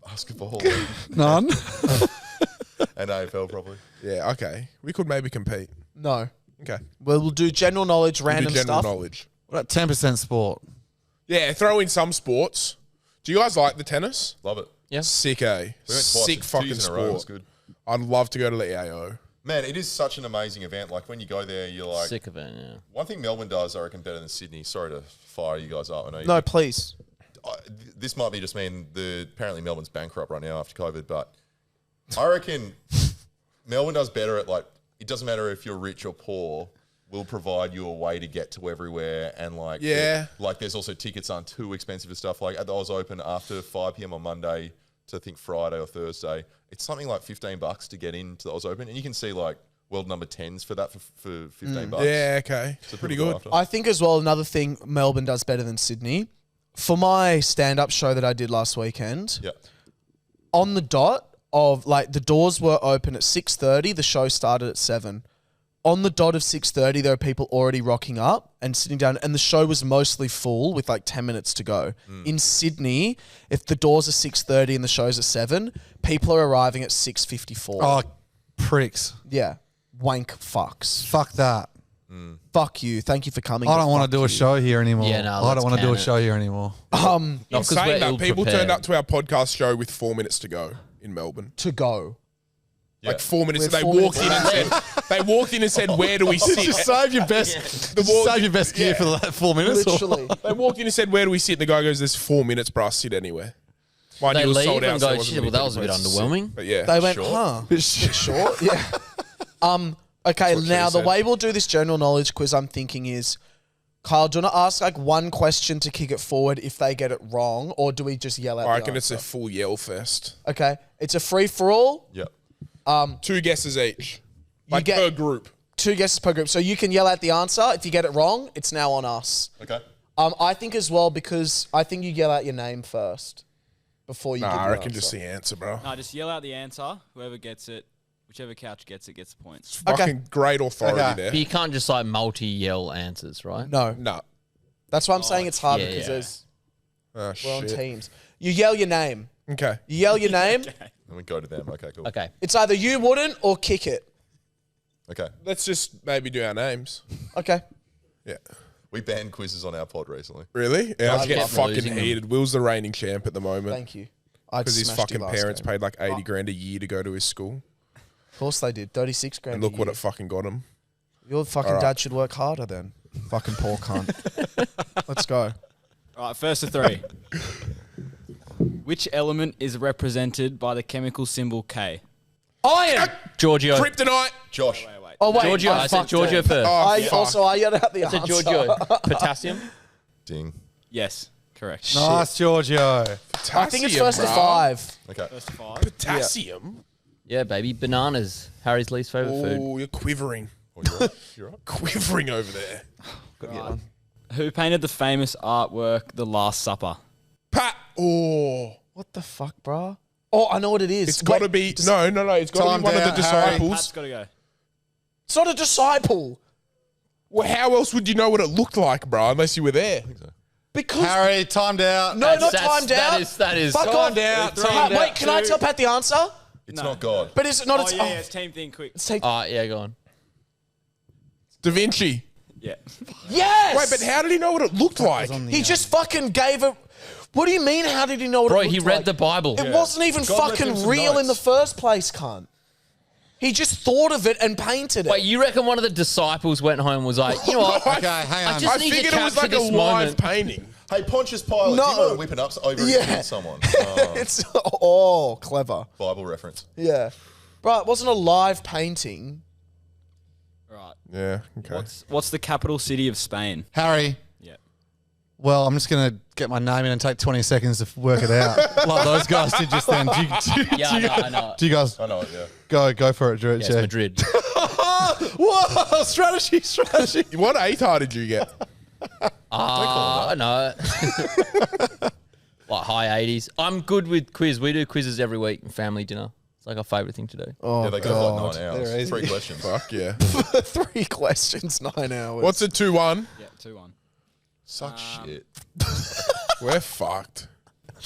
basketball None. and AFL probably. Yeah, okay. We could maybe compete. No. Okay. We'll do general knowledge, We'll do random general stuff. knowledge. What about 10% sport? Yeah, throw in some sports. Do you guys like the tennis? Love it. Yeah. Sick, eh? We went twice, Sick 2 fucking years in a row. It was sport. good. I'd love to go to the AO. Man, it is such an amazing event. Like when you go there, you're like. Sick of it, yeah. One thing Melbourne does, I reckon, better than Sydney. Sorry to fire you guys up. I know. No, please. This might be just me and apparently Melbourne's bankrupt right now after COVID, but I reckon Melbourne does better at like, it doesn't matter if you're rich or poor, we'll provide you a way to get to everywhere. And like, Yeah. like there's also tickets aren't too expensive and stuff. Like at the Oz Open after 5 p.m. on Monday to I think Friday or Thursday, it's something like $15 to get into the Oz Open. And you can see like world number 10s for that for $15. Yeah, okay. So Pretty people good. go after. I think as well, another thing Melbourne does better than Sydney. For my stand-up show that I did last weekend, Yeah. on the dot of like the doors were open at 6:30, the show started at 7. On the dot of 6:30, there are people already rocking up and sitting down, and the show was mostly full with like 10 minutes to go. In Sydney, if the doors are 6:30 and the show's at 7, people are arriving at 6:54. Oh, pricks. Yeah, wank fucks. Fuck that. Fuck you. Thank you for coming. I don't want Fuck to do a you. show here anymore. Yeah, no, I let's don't want to do a can it. show here anymore. Not In 'cause saying we're that, people ill-prepared. turned up to our podcast show with 4 minutes to go in Melbourne. To go. Like 4 minutes. With They 4 walked minutes. in and said, "They walked in and said, where do we Just sit?" save your best. Save your best gear for the 4 minutes. Literally. They walked in and said, "Where do we sit?" The guy goes, "There's 4 minutes, bro. Sit anywhere." Mind They you, it was leave sold out, and so go, there wasn't shit, many well, that was a bit places to sit. underwhelming. But yeah, They went, Short. huh? Bit short. Yeah. Okay, what now she the said. way we'll do this general knowledge quiz, I'm thinking is, Kyle, do you want to ask like one question to kick it forward if they get it wrong, or do we just yell at I the reckon it's a answer? full yell fest. Okay, it's a free for all. Yep. 2 guesses each, like get- per group. 2 guesses per group. So you can yell out the answer. If you get it wrong, it's now on us. Okay. I think as well, because I think you yell out your name first before you Nah, give I your reckon answer. just the answer, bro. No, just yell out the answer. Whoever gets it, whichever couch gets it, gets the points. Fucking great authority Okay. there. But you can't just like multi-yell answers, right? No, No. that's why I'm saying it's harder yeah, because yeah. there's Oh, we're on shit. teams. You yell your name. Okay. You yell your name. And we go to them. Okay, cool. Okay. It's either you wouldn't or kick it. Okay. Let's just maybe do our names. Okay. Yeah. We banned quizzes on our pod recently. Really? Yeah, I was I getting love fucking losing them. heated. Will's the reigning champ at the moment Thank you. I because his smashed you fucking last parents game. paid like 80 grand a year to go to his school. Of course they did. 36 grand. And a look what year. it fucking got him. Your fucking All right. dad should work harder then. Fucking poor cunt. Let's go. All right, first of 3. Which element is represented by the chemical symbol K? Iron. Giorgio. Kryptonite. Josh. Wait. Oh wait, Giorgio. I said fucked Giorgio it. first. Oh, I fuck. also I yelled out the I said answer. Giorgio. Potassium. Ding. Yes, correct. Nice, Giorgio. I think it's Potassium, first to bruh. 5. Okay. First of 5. Potassium. Yeah, baby. Bananas. Harry's least favorite food. Oh, you're quivering. Oh, you're right. You're right. Quivering over there. Right. Who painted the famous artwork The Last Supper? Pat. Oh. What the fuck, bruh? Oh, I know what it is. It's got to Wait, be. No. It's got to Time be one of the down, Harry. disciples. Pat's got to go. It's not a disciple. Well, how else would you know what it looked like, bro? Unless you were there. Because Harry, timed out. no, not timed out. That is. Fuck Timed off. out, Pat, timed wait, out. can I tell Pat the answer? It's not God. But is it not? Oh, It's yeah, it's team thing, quick. Let's take. All right, yeah, go on. Da Vinci. Yeah. Yes. Wait, but how did he know what it looked like? He just fucking gave it. What do you mean? How did he know what Bro, it looked he read like? the Bible. It wasn't even God left him fucking some real in the notes. first place, cunt. He just thought of it and painted it. Wait, you reckon one of the disciples went home and was like, you know what? Okay, hang on. just I need to figured it was capture like a this live moment. painting. Hey, Pontius Pilate, No. do you mind whipping up over Yeah. against someone? Oh, It's oh clever. Bible reference. Yeah, bro. It wasn't a live painting. Right. Yeah. Okay. What's the capital city of Spain? Harry. Yeah. Well, I'm just going to get my name in and take 20 seconds to work it out. Like those guys did just then. Yeah, I know. Do you guys I know it, yeah. go for it, Drew? Yes, Madrid. Whoa, strategy. What ATAR did you get? I know. Like high 80s. I'm good with quiz. We do quizzes every week in family dinner. It's like our favourite thing to do. Oh Yeah, they go god. for like 9 hours. They're easy. 3 questions. Fuck yeah. 3 questions, 9 hours. What's it? 2-1. Yeah, 2-1. Suck shit. We're fucked.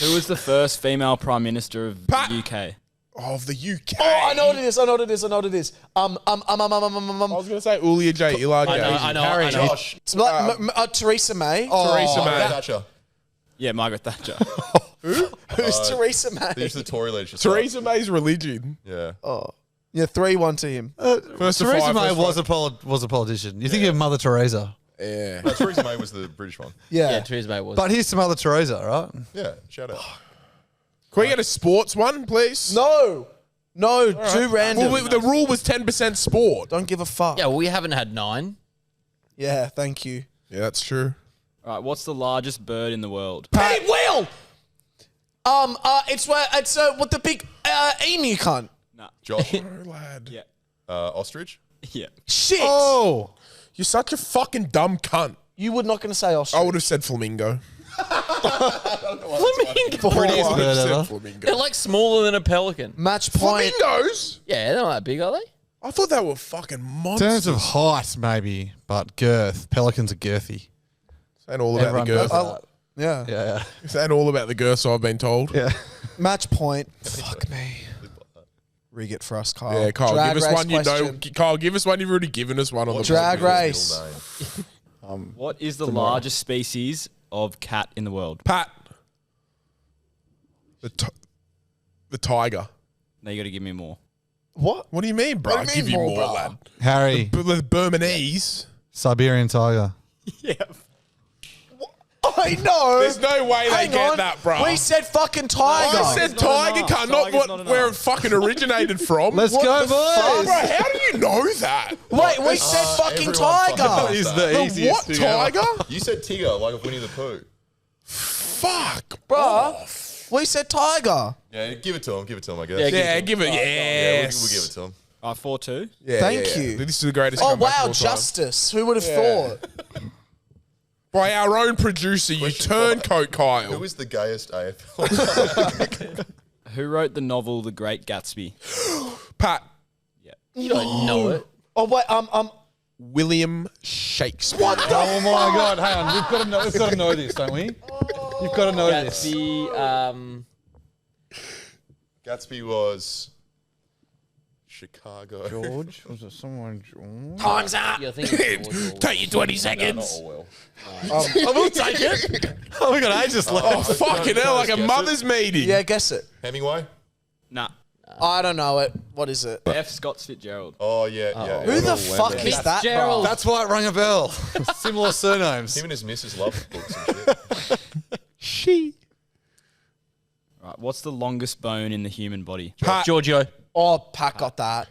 Who was the first female prime minister of Pat. the UK? Of the UK. Oh, I know what it is. I know what it is. I was gonna say Ulia J. Ilage. I know. Harry. Josh. It's like Theresa May. Theresa Margaret May. Thatcher. Yeah, Margaret Thatcher. Who's Theresa May? These are the Tory leadership. Theresa May's religion. Yeah. Oh, yeah, 3-1 to him. First to Theresa five, May first was a politician. You think of Mother Teresa. Yeah. No, Theresa May was the British one. Yeah. Yeah, Theresa May was. But here's to Mother Teresa, right? Yeah, shout out. Can we get a sports one, please? No, too random. Well, the rule was 10% sport. Don't give a fuck. yeah, well, we haven't had 9. Yeah, thank you. Yeah, that's true. All right, what's the largest bird in the world? Hey, Will. It's what the big emu cunt. Nah. Josh. Oh, lad. Yeah. Ostrich. Yeah. Shit. Oh, You're such a fucking dumb cunt. You were not going to say I ostrich. would have said flamingo. Flamingo. prettiest I would bird have said ever. flamingo. They're like smaller than a pelican. Match point. Flamingos? Yeah, they're not that big, are they? I thought they were fucking in monsters. terms of height, maybe, but girth. Pelicans are girthy. Saying all about Everyone the girth. knows that. Yeah. Yeah. Saying all about the girth, so I've been told. Yeah. Match point. Fuck me. Rig it for us, Kyle. Yeah, Kyle, Drag give us race one you know. question. Kyle, give us one you've already given us one on the Drag podcast. race. What is the largest species of cat in the world? Pat. The tiger. Now you got to give me more. What? What do you mean, bro? What I'll do you give mean you more, more, bro? lad. Harry, The Burmese. Siberian tiger. Yeah. I know. There's no way they Hang get on. that, bro. We said fucking tiger. I said It's not tiger enough. car, not Tiger's not where it enough. fucking originated from. Let's What go, the fuck? boys. Bro, how do you know that? Wait, we said fucking everyone fucking tiger. knows Is that. the easiest What, thing ever. tiger? You said Tigger, like Winnie the Pooh. Fuck. Bruh, we said tiger. Yeah, give it to him. Give it to him, I guess. Yeah, Yeah, give it. Yeah, Yes. we'll give it to him. 4-2. Yeah, Thank you. This is the greatest Oh, comeback of wow, all time. justice. Who would have Yeah. thought? By our own producer, you Question turncoat Kyle. Who is the gayest AFL? Who wrote the novel The Great Gatsby? Pat. You don't know it. Oh, wait, William Shakespeare. Oh my God! Hang on, we've got to know this, don't we? You've got to know this. Gatsby, Gatsby was Chicago. George, was it someone? George? time's up. yeah, I think it's George. Take your 20 Not seconds. Orwell. I will take it. Oh, we got ages left. Oh, fucking hell, like a guess it. mother's meeting. Yeah, guess it. Hemingway? Nah. I don't know it. What is it? F. Scott Fitzgerald. Oh, yeah. Who the fuck is that, bro? Fitzgerald. That's why it rang a bell. Similar surnames. Him and his missus love books and shit. She. Right. What's the longest bone in the human body? Pat. Giorgio. Oh, Pat got that.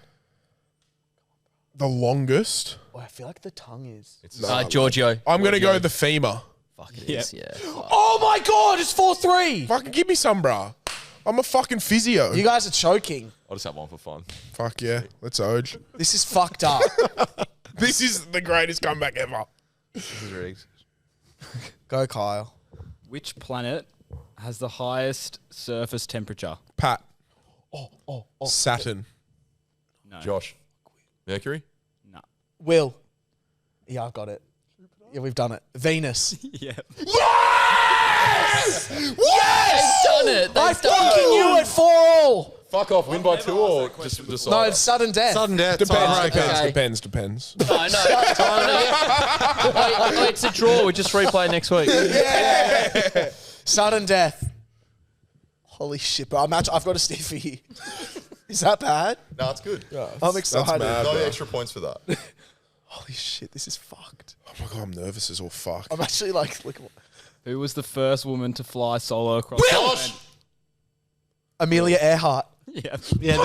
The longest. Oh, I feel like the tongue is. It's Giorgio. I'm going to go the femur. Fuck it Yeah. is, yeah. Fuck. Oh my God, it's 4-3. Fucking give me some, bruh. I'm a fucking physio. You guys are choking. I'll just have one for fun. Fuck yeah. Let's urge. This is fucked up. This is the greatest comeback ever. Go, Kyle. Which planet has the highest surface temperature? Pat. Saturn. No. Josh. Mercury? No. Will. Yeah, I got it. Yeah, we've done it. Venus. Yeah. Yes! Yes! Done it. I They've done fucking knew it 4-all. Fuck off, win by 2 or just decide? No, it's sudden death. Sudden death. Depends, tiebreaker. depends. No, no. Wait, it's a draw. We just replay next week. Sudden death. Holy shit, bro. I've got a stiffy. Is that bad? No, it's good. I'm excited. mad. No bro. extra points for that. Holy shit, this is fucked. Oh my God, I'm nervous as all fuck. I'm actually like, look, Who was the first woman to fly solo across? Josh! Amelia Earhart. Yeah. Yeah,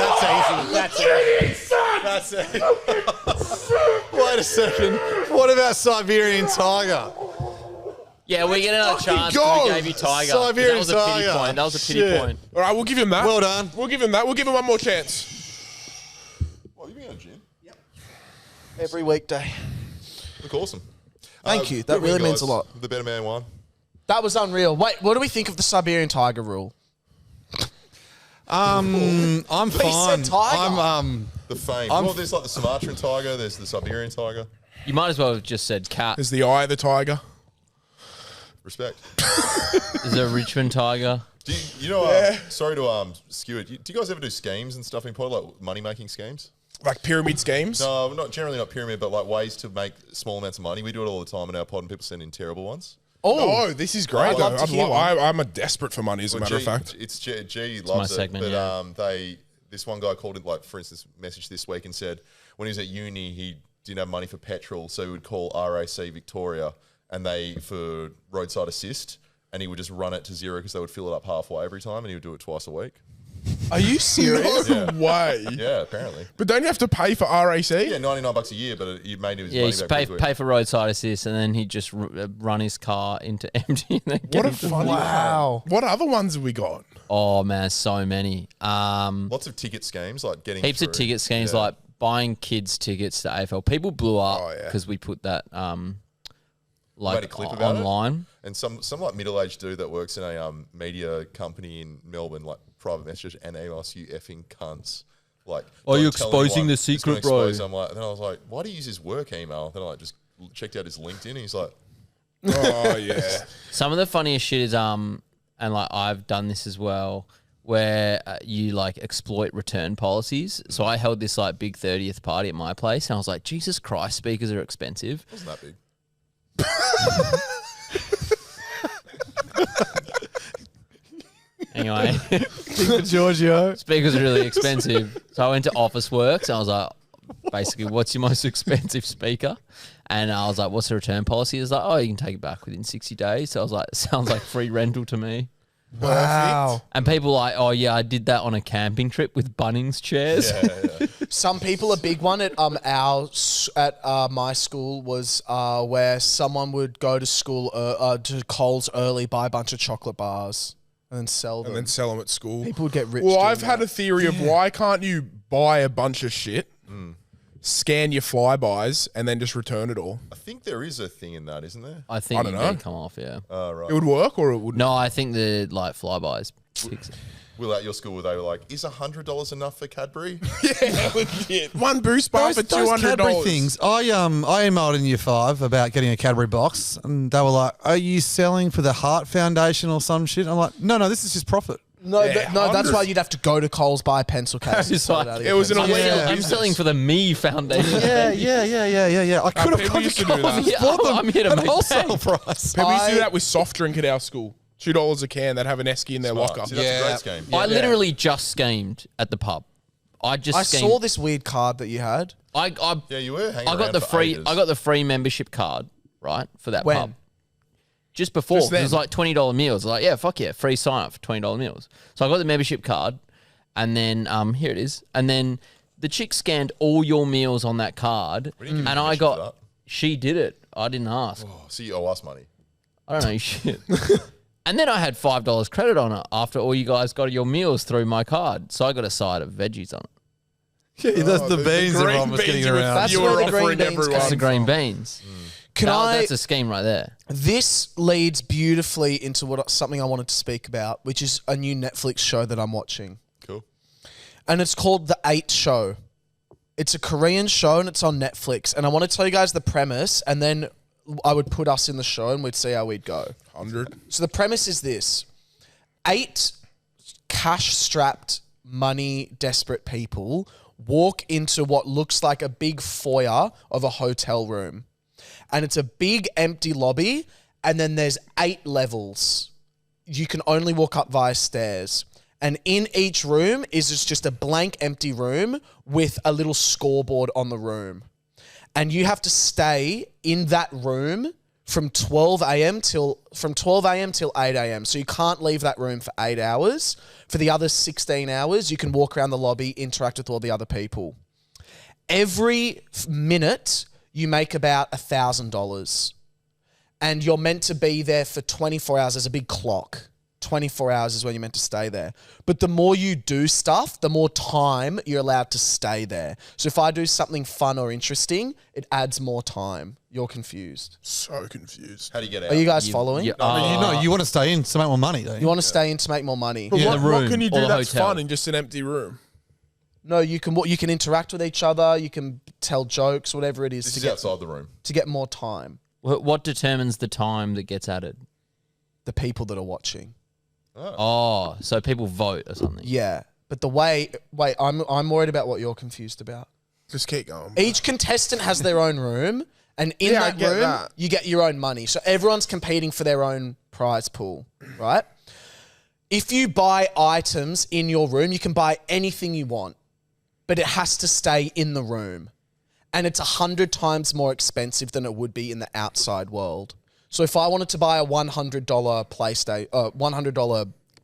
that's easy. That's easy. Wait a second. What about Siberian tiger? Yeah, we get another chance. God. We gave you Tiger. Siberian That was a pity tiger. point. That was a pity Shit. point. All right, we'll give him that. Well done. We'll give him that. We'll give him one more chance. What, you been on gym? Every weekday. Look awesome. Thank you. good That really win, means guys. a lot. The better man won. That was unreal. Wait, what do we think of the Siberian tiger rule? I'm fine. said tiger. I'm The fame. I'm- Well, there's like the Sumatran tiger, there's the Siberian tiger. You might as well have just said cat. There's the eye of the tiger. Respect. Is a Richmond Tiger. Do you know, sorry to skew it, do you guys ever do schemes and stuff in pod, like money-making schemes? Like pyramid schemes. No, generally not pyramid, but like ways to make small amounts of money. We do it all the time in our pod and people send in terrible ones. Oh, this is great. I'd love to hear one. I'm a desperate for money, as a matter of fact. It's G my loves it. segment, But yeah. this one guy called it, like, for instance, messaged this week and said when he was at uni, he didn't have money for petrol, so he would call RAC Victoria and for roadside assist, and he would just run it to zero because they would fill it up halfway every time, and he would do it twice a week. Are you serious? No way. Yeah, apparently. But don't you have to pay for RAC? Yeah, $99 a year, but you made his Yeah, money he's back pay, pretty quick. pay for roadside assist, and then he just run his car into empty. And then get What a into funny Wow. What other ones have we got? Oh man, so many. Lots of ticket schemes, like getting Heaps of through. ticket schemes, Yeah. like buying kids tickets to AFL. People blew Oh, up yeah. because we put that Made a like clip about it? online. And some like middle-aged dude that works in a media company in Melbourne, like private message and emails, you effing cunts. Like, Are you don't tell exposing anyone. the It's gonna secret, bro? expose- I'm like, then I was like, why do you use his work email? Then I like just checked out his LinkedIn. And he's like, Oh, yeah. Some of the funniest shit is and like I've done this as well. where you like exploit return policies. So I held this like big 30th party at my place, and I was like, Jesus Christ, speakers are expensive. Wasn't that big? Anyway, Giorgio. speakers are really expensive. So I went to Office Works, and I was like, basically, what's your most expensive speaker? And I was like, what's the return policy? It was like, oh, you can take it back within 60 days. So I was like, sounds like free rental to me. Wow. And people were like, oh yeah, I did that on a camping trip with Bunnings chairs. Yeah. Some people, a big one at my school was where someone would go to school to Coles early, buy a bunch of chocolate bars, and then sell them. And then sell them at school. People would get rich. Well, doing I've had that. a theory of why can't you buy a bunch of shit, scan your flybys, and then just return it all? I think there is a thing in that, isn't there? I think I don't you know. can come off, yeah. Right. It would work, or it would. No, I think the like flybys. fix it. Will, at your school, they were like, is $100 enough for Cadbury? Yeah, legit. One boost bar for $200. Cadbury things. I emailed in year 5 about getting a Cadbury box, and they were like, "Are you selling for the Heart Foundation or some shit?" I'm like, "No, this is just profit." No, Yeah, no, that's hundreds. why you'd have to go to Coles, buy a pencil case. and It's sell like- out of it your was an pencil. illegal I'm business. selling for the Me Foundation. Yeah. I could have people gone used to to do that. Coles Yeah, and bought them I'm here to at make wholesale bank. price. People used to do I- that with soft drink at our school. $2 a can. They'd have an esky in their locker. See, that's Yeah. a great scheme. I literally just schemed at the pub. I just I schemed. saw this weird card that you had. I Yeah, you were hanging I got around the for free ages. I got the free membership card, right, for that When? pub. Just before, Just 'cause it was then? like $20 meals. I was like, yeah, fuck yeah, free sign up for $20 meals. So I got the membership card, and then here it is. And then the chick scanned all your meals on that card, We didn't give and you I permission for got. She did it. I didn't ask. Oh, so you owe us money. I don't know shit. And then I had $5 credit on it after all you guys got your meals through my card. So I got a side of veggies on it. Yeah, that's the the beans green everyone was beans getting you were- around. That's you where were the green offering beans everyone. came That's the green from. beans. Can I? That's a scheme right there. This leads beautifully into something I wanted to speak about, which is a new Netflix show that I'm watching, Cool. and it's called The 8 Show. It's a Korean show and it's on Netflix. And I want to tell you guys the premise, and then I would put us in the show and we'd see how we'd go. 100. So the premise is this: 8 cash-strapped, money-desperate people walk into what looks like a big foyer of a hotel room. And it's a big empty lobby, and then there's 8 levels. You can only walk up via stairs. And in each room is just a blank empty room with a little scoreboard on the room. And you have to stay in that room from 12 a.m. till 8 a.m. So you can't leave that room for 8 hours. For the other 16 hours, you can walk around the lobby, interact with all the other people. Every minute, you make about $1,000. And you're meant to be there for 24 hours. There's a big clock. 24 hours is when you're meant to stay there. But the more you do stuff, the more time you're allowed to stay there. So if I do something fun or interesting, it adds more time. You're confused. So confused. How do you get out? Are you guys following? You want to stay in to make more money, don't You you? want to stay in to make more money. But Yeah, what, the room what can you or do the that's hotel. fun in just an empty room? No, you can interact with each other. You can tell jokes, whatever it is, This to is get outside the room. to get more time. What determines the time that gets added? The people that are watching. Oh, so people vote or something. Yeah, but I'm worried about what you're confused about. Just keep going. Each contestant has their own room, and in Yeah, I that get room, that. you get your own money. So everyone's competing for their own prize pool, right? If you buy items in your room, you can buy anything you want, but it has to stay in the room. And it's 100 times more expensive than it would be in the outside world. So if I wanted to buy a $100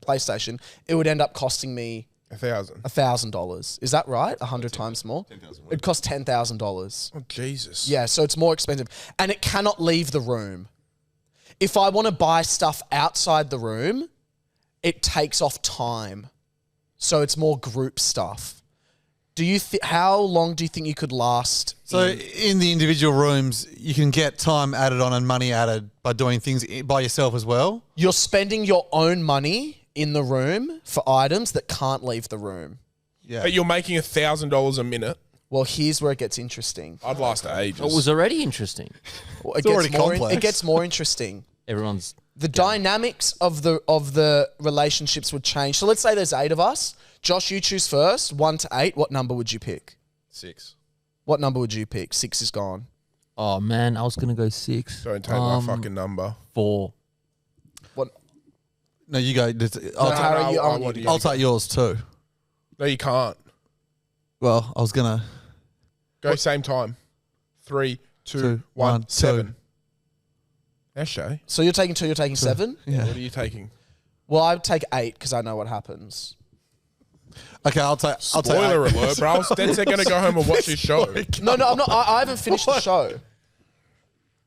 PlayStation, it would end up costing me 1,000. $1,000. Is that right? 100 times more? It'd cost $10,000. Oh, Jesus. Yeah, so it's more expensive. And it cannot leave the room. If I want to buy stuff outside the room, it takes off time. So it's more group stuff. How long do you think you could last? So in the individual rooms, you can get time added on and money added by doing things by yourself as well. You're spending your own money in the room for items that can't leave the room. Yeah. But you're making $1,000 a minute. Well, here's where it gets interesting. I'd last ages. It was already interesting. Well, It's already complex. It gets more interesting. Everyone's the dynamics of the relationships would change. So let's say there's 8 of us. Josh, you choose first. 1 to 8. What number would you pick? 6. What number would you pick? 6 is gone. Oh man, I was gonna go 6. Don't take my fucking number. 4. What? No, you go. Harry, you- I'll take yours too. No, you can't. Well, I was gonna. Go same time. 3, 2, 2, 1, 1, 7. Eshay, So you're taking 2. You're taking 7. Yeah. what are you taking? Well, I would take 8 because I know what happens. Okay, I'll take. Spoiler alert, bro. I was dead set going to go home and watch this show. No, I'm not. I haven't finished the show.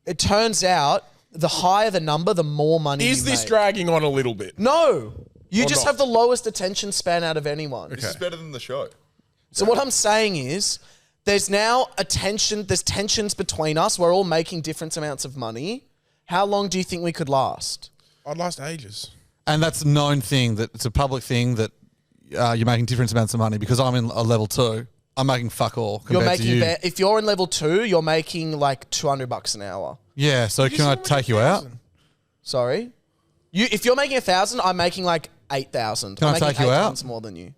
It turns out the higher the number, the more money. Is you this make. dragging on a little bit? No, you Or just not? have the lowest attention span out of anyone. This is better than the show. So what I'm saying is, there's now there's tensions between us. We're all making different amounts of money. How long do you think we could last? I'd last ages. And that's a known thing, that it's a public thing, that you're making different amounts of money. Because I'm in a level 2, I'm making fuck all You're compared to making you. if you're in level 2, you're making like $200 an hour. Yeah, so can I take you out? Sorry, if you're making 1,000, I'm making like 8,000. Can I'm I making take you 8 out? times more than you,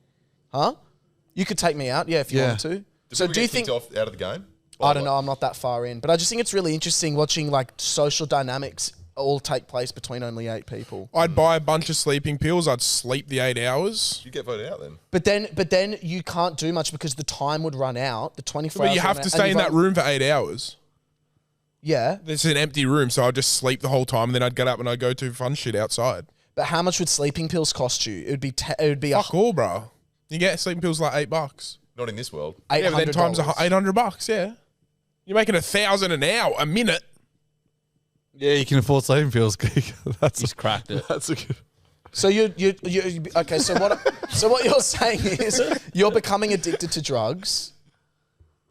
huh? You could take me out, yeah, if you Yeah. wanted to. So People do you get think? kicked out of the game? I don't know. I'm not that far in, but I just think it's really interesting watching like social dynamics all take place between only 8 people. I'd buy a bunch of sleeping pills. I'd sleep the 8 hours. You get voted out then. But then you can't do much because the time would run out. The 24 But hours. you have run to out, stay and in you've that got- room for 8 hours. Yeah, It's an empty room, so I'd just sleep the whole time, and then I'd get up and I'd go do fun shit outside. but how much would sleeping pills cost you? It would be Fuck all, bro. You get sleeping pills like $8. Not in this world. Yeah, but then times $800. $800. Yeah, you're making $1,000 an hour, a minute. Yeah, you can afford sleeping pills. That's He's cracked it. that's a good. So you okay? So what you're saying is you're becoming addicted to drugs.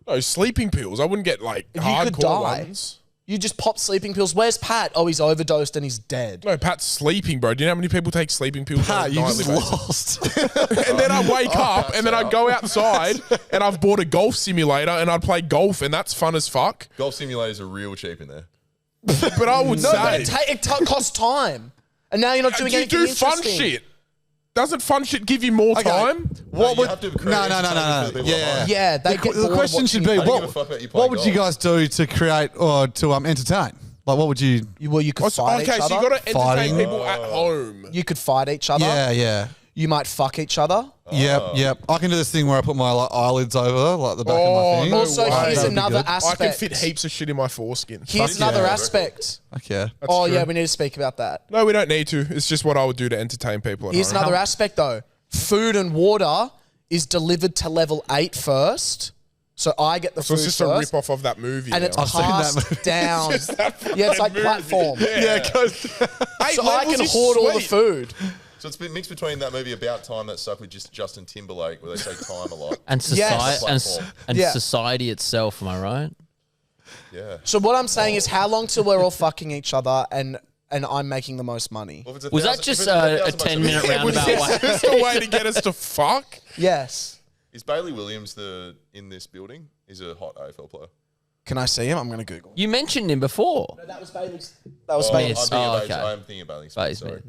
No, sleeping pills. I wouldn't get like You hardcore could die. ones. You just pop sleeping pills. Where's Pat? Oh, he's overdosed and he's dead. No, Pat's sleeping, bro. Do you know how many people take sleeping pills on a You nightly just basis? lost. And then I wake up and then I go outside and I've bought a golf simulator and I'd play golf and that's fun as fuck. Golf simulators are real cheap in there. But I would No, say, but it costs time, and now you're not doing you anything do fun interesting. shit. Doesn't fun shit give you more time? What you would? have to create No. entertainment for the people at Yeah. home. Yeah, they get The bored question should be: watching- I don't give a fuck about you what playing would you golf. guys do to create or to entertain? Like, what would you? You could fight Okay, each so other. you got to entertain Fighting. people at home. You could fight each other. Yeah. You might fuck each other. Yep. I can do this thing where I put my eyelids over like the back of Oh, my thing. no Also, way. here's That'd be another good. aspect. I can fit heaps of shit in my foreskin. Here's Fuck another yeah. aspect. Okay. Oh true. yeah, we need to speak about that. No, we don't need to. It's just what I would do to entertain people at Here's home. another aspect though. Food and water is delivered to level 8 first. So I get the So food it's just a first, rip off of that movie. and now. it's I've seen that passed movie. down. that Yeah, it's like movie. platform. Yeah, because So I can hoard all the food. So it's been mixed between that movie About Time that stuck with just Justin Timberlake, where they say time a lot. And Yes. society and Yeah. society itself. Am I right? Yeah. So what I'm saying is, how long till we're all fucking each other and I'm making the most money? Well, if it's Was that 1,000 just if it's a 1,000 bucks 10-minute minute- roundabout way? Just a way to get us to fuck. Yes. Is Bailey Williams in this building? He's a hot AFL player. Can I see him? I'm going to Google. You mentioned him before. That was Bailey's. That was Oh, Bailey. Yes. I'm thinking of Bailey Smith. But Sorry.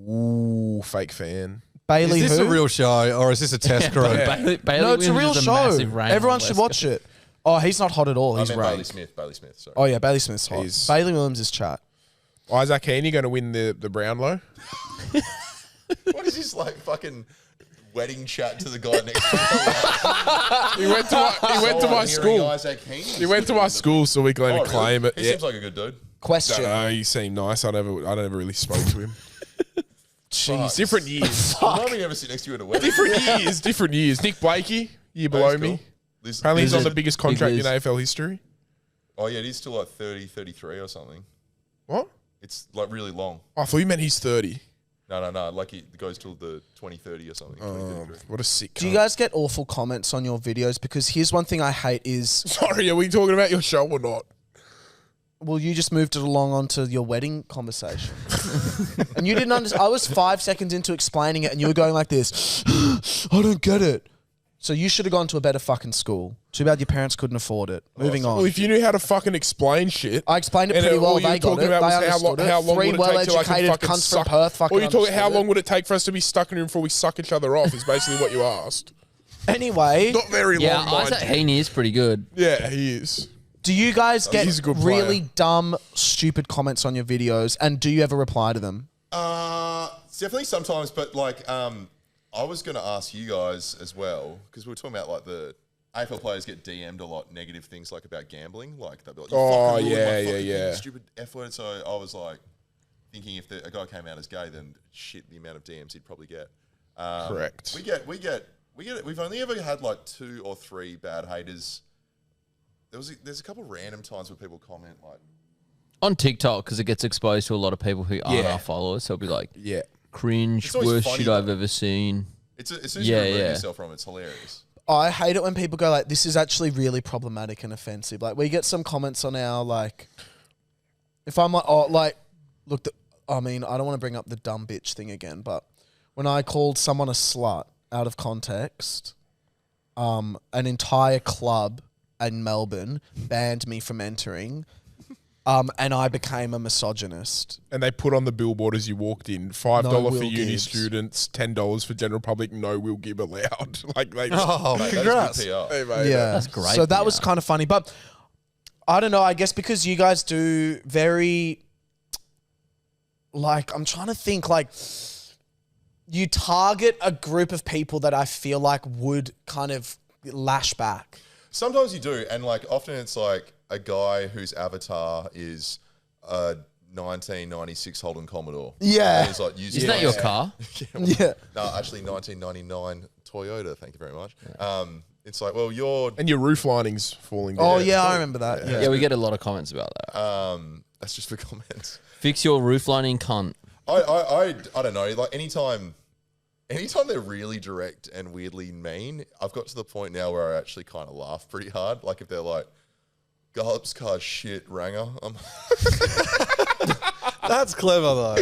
Ooh, fake fan. Bailey is this who? a real show or is this a test group? Bailey No, it's a Williams real is show. massive rain Everyone on should West watch it. Oh, he's not hot at all. I He's meant Bailey right. Smith. Bailey Smith. Sorry. Oh yeah, Bailey Smith's hot. He's- Bailey Williams is chat. Isaac Heaney going to win the Brownlow? What is this like fucking wedding chat to the guy next to me? He went to my school. Isaac Heaney. He went to my school so we can let Oh, him really? claim it. He Yeah. seems like a good dude. Question. No, he seemed nice. I never really spoke to him. Jeez. Different years. Remind me never sit next to you at a wedding. Different years. Nick Blakey, year below me. This- Apparently he's this on the is- biggest contract in Liz. AFL history. Oh yeah, it is still like 30, 33 or something. What? It's like really long. I thought you meant he's 30. No. Like it goes till the 2030 or something. 2033. What a sick Do you cunt. guys get awful comments on your videos? Because here's one thing I hate is, Sorry, are we talking about your show or not? well, you just moved it along onto your wedding conversation. And you didn't understand. I was 5 seconds into explaining it and you were going like this. I don't get it. So you should have gone to a better fucking school. Too bad your parents couldn't afford it. Moving on. Well, if you knew how to fucking explain shit, I explained it and pretty well. all you're They got talking it. about They was understood how it. long Three would it take till I can well-educated fucking cunts from suck? Perth fucking Or you talking how understood long it. would it take for us to be stuck in a room before we suck each other off? Is basically what you asked. Anyway, Not very Yeah, long. Isaac mind you. Heaney is pretty good. Yeah, he is. do you guys get He's a good really player. dumb, stupid comments on your videos, and do you ever reply to them? Definitely sometimes, but like, I was going to ask you guys as well because we were talking about like the AFL players get DM'd a lot negative things like about gambling, like they'll be like, "You Oh, fucking ruined my yeah, fucking yeah, thing, yeah. stupid F word." So I was like thinking if a guy came out as gay, then shit, the amount of DMs he'd probably get. Correct. We've only ever had like 2 or 3 bad haters. There's a couple random times where people comment like, On TikTok, because it gets exposed to a lot of people who aren't Yeah. our followers. So it'll be like, Yeah. cringe, It's always worst funny, shit I've though. ever seen. it's as soon as Yeah, you remove yeah. yourself from it, it's hilarious. I hate it when people go like, "This is actually really problematic and offensive." Like we get some comments on our like, if I'm like, "Oh, like, look, I mean, I don't want to bring up the dumb bitch thing again, but when I called someone a slut out of context, an entire club in Melbourne banned me from entering, and I became a misogynist. And they put on the billboard as you walked in, $5 No for Will uni Gibbs. students, $10 for general public, no Will Gibb allowed. Like they just, Oh, Mate, congrats. that is good PR. hey, mate, Yeah, That's great, So that was yeah. kind of funny, but I don't know. I guess because you guys do very, like, I'm trying to think, like, you target a group of people that I feel like would kind of lash back. Sometimes you do, and like often it's like a guy whose avatar is a 1996 Holden Commodore. Yeah. And he's like using Isn't that my- your car? Yeah. No, actually 1999 Toyota. Thank you very much. It's like, well, you're. And your roof lining's falling down. Oh, yeah, I remember that. Yeah. Yeah, we get a lot of comments about that. That's just for comments. Fix your roof lining, cunt. I don't know. Like anytime they're really direct and weirdly mean, I've got to the point now where I actually kind of laugh pretty hard. Like if they're like, "Gallup's car shit, Ranger." That's clever though.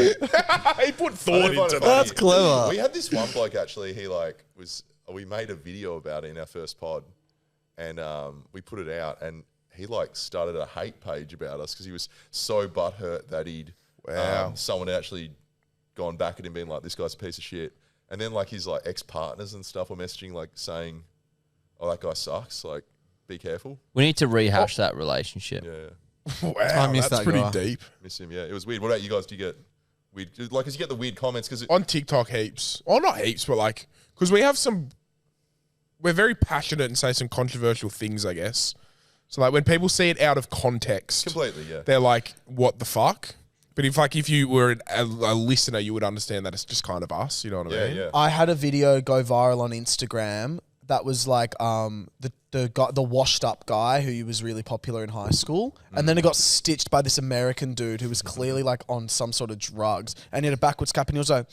He put thought into that. That's clever. We had this one bloke actually. He like was. We made a video about it in our first pod, and we put it out, and he like started a hate page about us because he was so butthurt that he'd someone had actually gone back at him being like, "This guy's a piece of shit," and then like his like ex partners and stuff were messaging like saying, "Oh, that guy sucks. Like, be careful." We need to rehash that relationship. Yeah, Wow, I miss that's that pretty guy. deep. miss him. Yeah, it was weird. What about you guys? Do you get weird? Like, 'cause you get the weird comments because On TikTok, heaps. Oh, not heaps, but like, because we have some, we're very passionate and say some controversial things, I guess. So like when people see it out of context, completely, yeah. they're like, "What the fuck?" But if you were a listener, you would understand that it's just kind of us. You know what I Yeah, mean? yeah. I had a video go viral on Instagram that was like the washed up guy who was really popular in high school, and then it got stitched by this American dude who was clearly like on some sort of drugs, and he had a backwards cap, and he was like,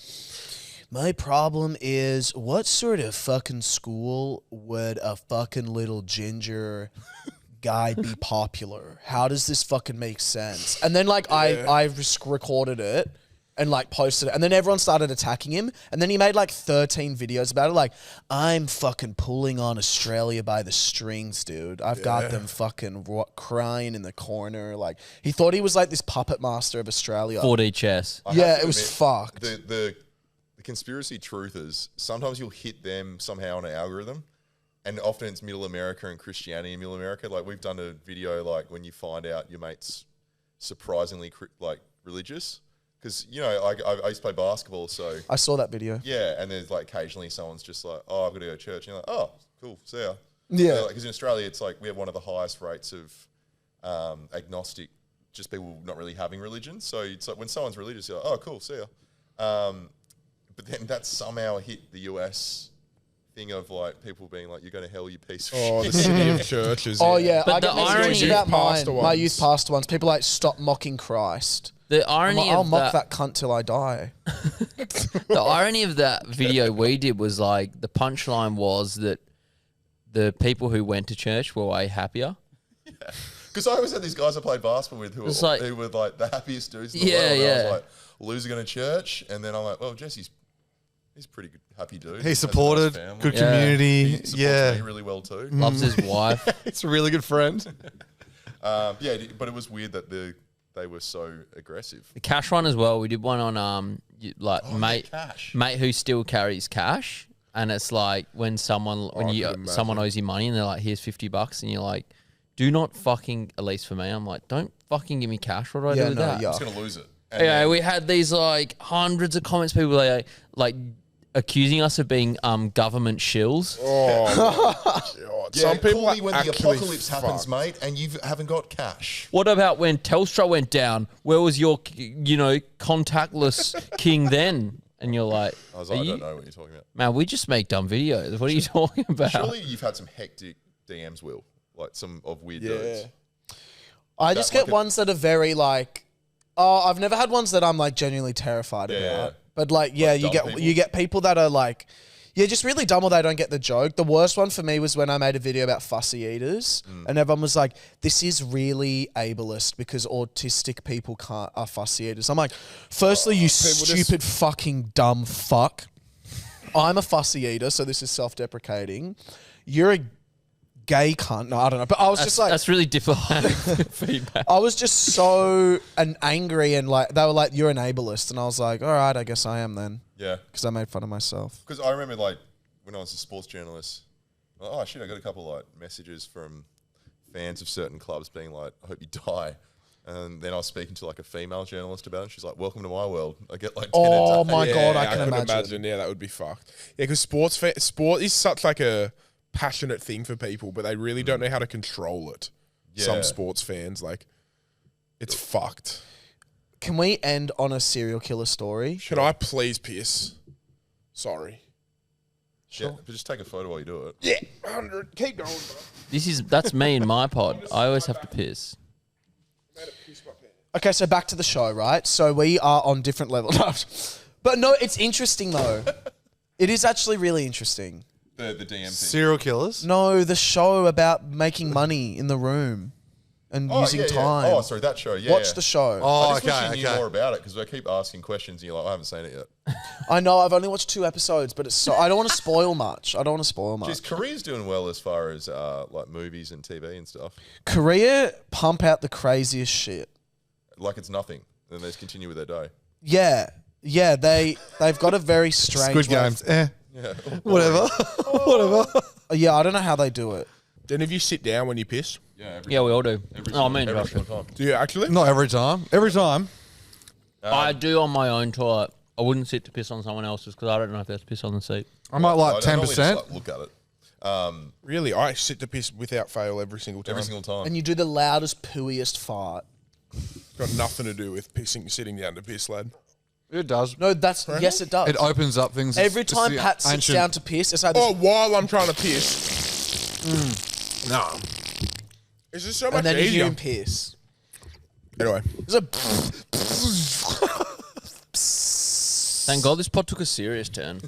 "My problem is, what sort of fucking school would a fucking little ginger guy be popular? How does this fucking make sense?" And then like I recorded it and like posted it, and then everyone started attacking him, and then he made like 13 videos about it, like, "I'm fucking pulling on Australia by the strings, dude. I've got them fucking crying in the corner." Like he thought he was like this puppet master of Australia. 4D chess. I have Yeah, to it was admit, fucked. The conspiracy truthers, sometimes you'll hit them somehow on an algorithm, and often it's Middle America and Christianity in Middle America. Like we've done a video like when you find out your mate's surprisingly like religious, because you know I used to play basketball, so I saw that video. yeah, and there's like occasionally someone's just like, "Oh, I've got to go to church," and you're like, "Oh, cool, see ya." Yeah. Because in Australia, it's like we have one of the highest rates of agnostic, just people not really having religion. So it's like when someone's religious, you're like, "Oh, cool, see ya." But then that somehow hit the US thing of like people being like, "You're going to hell, you piece of Oh, shit." the city of churches. Oh yeah, But I the get messages irony- about Youth pastor my ones. youth pastor ones. People like, "Stop mocking Christ." The I'm irony like, I'll of mock that cunt till I die. the irony of that video we did was like the punchline was that the people who went to church were way happier. Because I always had these guys I played basketball with who It's were, like- who were like the happiest dudes in the Yeah, world. And I yeah. was like, loser going to church, and then I'm like, well, Jesse's He's a pretty good, happy dude. He's Has a nice supported, family. good Yeah. community. He supports Yeah. me really well too. Loves his wife. It's a really good friend. Yeah, but it was weird that they were so aggressive. The cash one as well. We did one on mate cash. mate who still carries cash, and it's like when someone I could imagine. someone owes you money and they're like, here's $50, and you're like, do not fucking, at least for me, I'm like, don't fucking give me cash. What do I do with that? I'm just gonna lose it. And Yeah, then- we had these like hundreds of comments, people like accusing us of being government shills. Oh, my God. yeah, Some people call me are when the actually apocalypse happens, fucked. mate, and you haven't got cash. What about when Telstra went down? Where was your, contactless king then? And you're like, I was are like, I you- don't know what you're talking about. man, we just make dumb videos. What are you talking about? Surely you've had some hectic DMs, Will, like some of weird dudes. I just like get ones that are very like, I've never had ones that I'm like genuinely terrified Yeah, about. yeah. But like, yeah, Like you dumb get people? you get people that are like, yeah, just really dumb or they don't get the joke. The worst one for me was when I made a video about fussy eaters, and everyone was like, "This is really ableist because autistic people are fussy eaters." I'm like, firstly, you stupid fucking dumb fuck. I'm a fussy eater, so this is self-deprecating. You're a gay cunt. No, I don't know, but I was just like, That's really diplomatic feedback. I was just so angry and like they were like, "You're an ableist," and I was like, "All right, I guess I am then," Yeah. because I made fun of myself. Because I remember, like, when I was a sports journalist, oh shit, I got a couple like messages from fans of certain clubs being like, "I hope you die." And then I was speaking to like a female journalist about it. She's like, "Welcome to my world." I get like 10 Oh a day. my god, I could can imagine. Yeah, that would be fucked. Yeah, because sport is such like a passionate thing for people, but they really don't know how to control it. Yeah. Some sports fans, like, it's fucked. Can we end on a serial killer story? Can I please piss? Sorry. Yeah, but just take a photo while you do it. Yeah, 100. Keep going, bro. That's me in my pod. I always have to piss. Okay, so back to the show, right? So we are on different levels. But no, it's interesting though. It is actually really interesting. The DM thing. Serial killers. No, the show about making money in the room and using yeah. time. Oh, sorry, that show. Yeah. Watch the show. Oh, I just okay, wish you knew okay. more about it because I keep asking questions and you're like, I haven't seen it yet. I know, I've only watched 2 episodes, but it's so I don't want to spoil much. Jeez, Korea's doing well as far as like movies and TV and stuff. Korea pump out the craziest shit. Like it's nothing. Then they just continue with their day. Yeah, they've got a very strange Squid way of- Games. Eh. Yeah. Whatever. Whatever. Yeah, I don't know how they do it. Then if you sit down when you piss, Yeah. Yeah, we all do. Oh, me and every Josh. single time. do you actually? Not every time. Every time. I do on my own toilet. I wouldn't sit to piss on someone else's because I don't know if there's piss on the seat. I might I like don't normally 10%. just, like, look at it Really? I sit to piss without fail every single time. every single time. And you do the loudest, pooiest fart. Got nothing to do with pissing, sitting down to piss, lad. It does. No, yes, it does. It opens up things. Every It's time the Pat sits ancient- down to piss, it's like this, Oh, while I'm trying to piss. No. It's just so much and then you hear easier. him piss. Anyway, There's a Thank God this pod took a serious turn.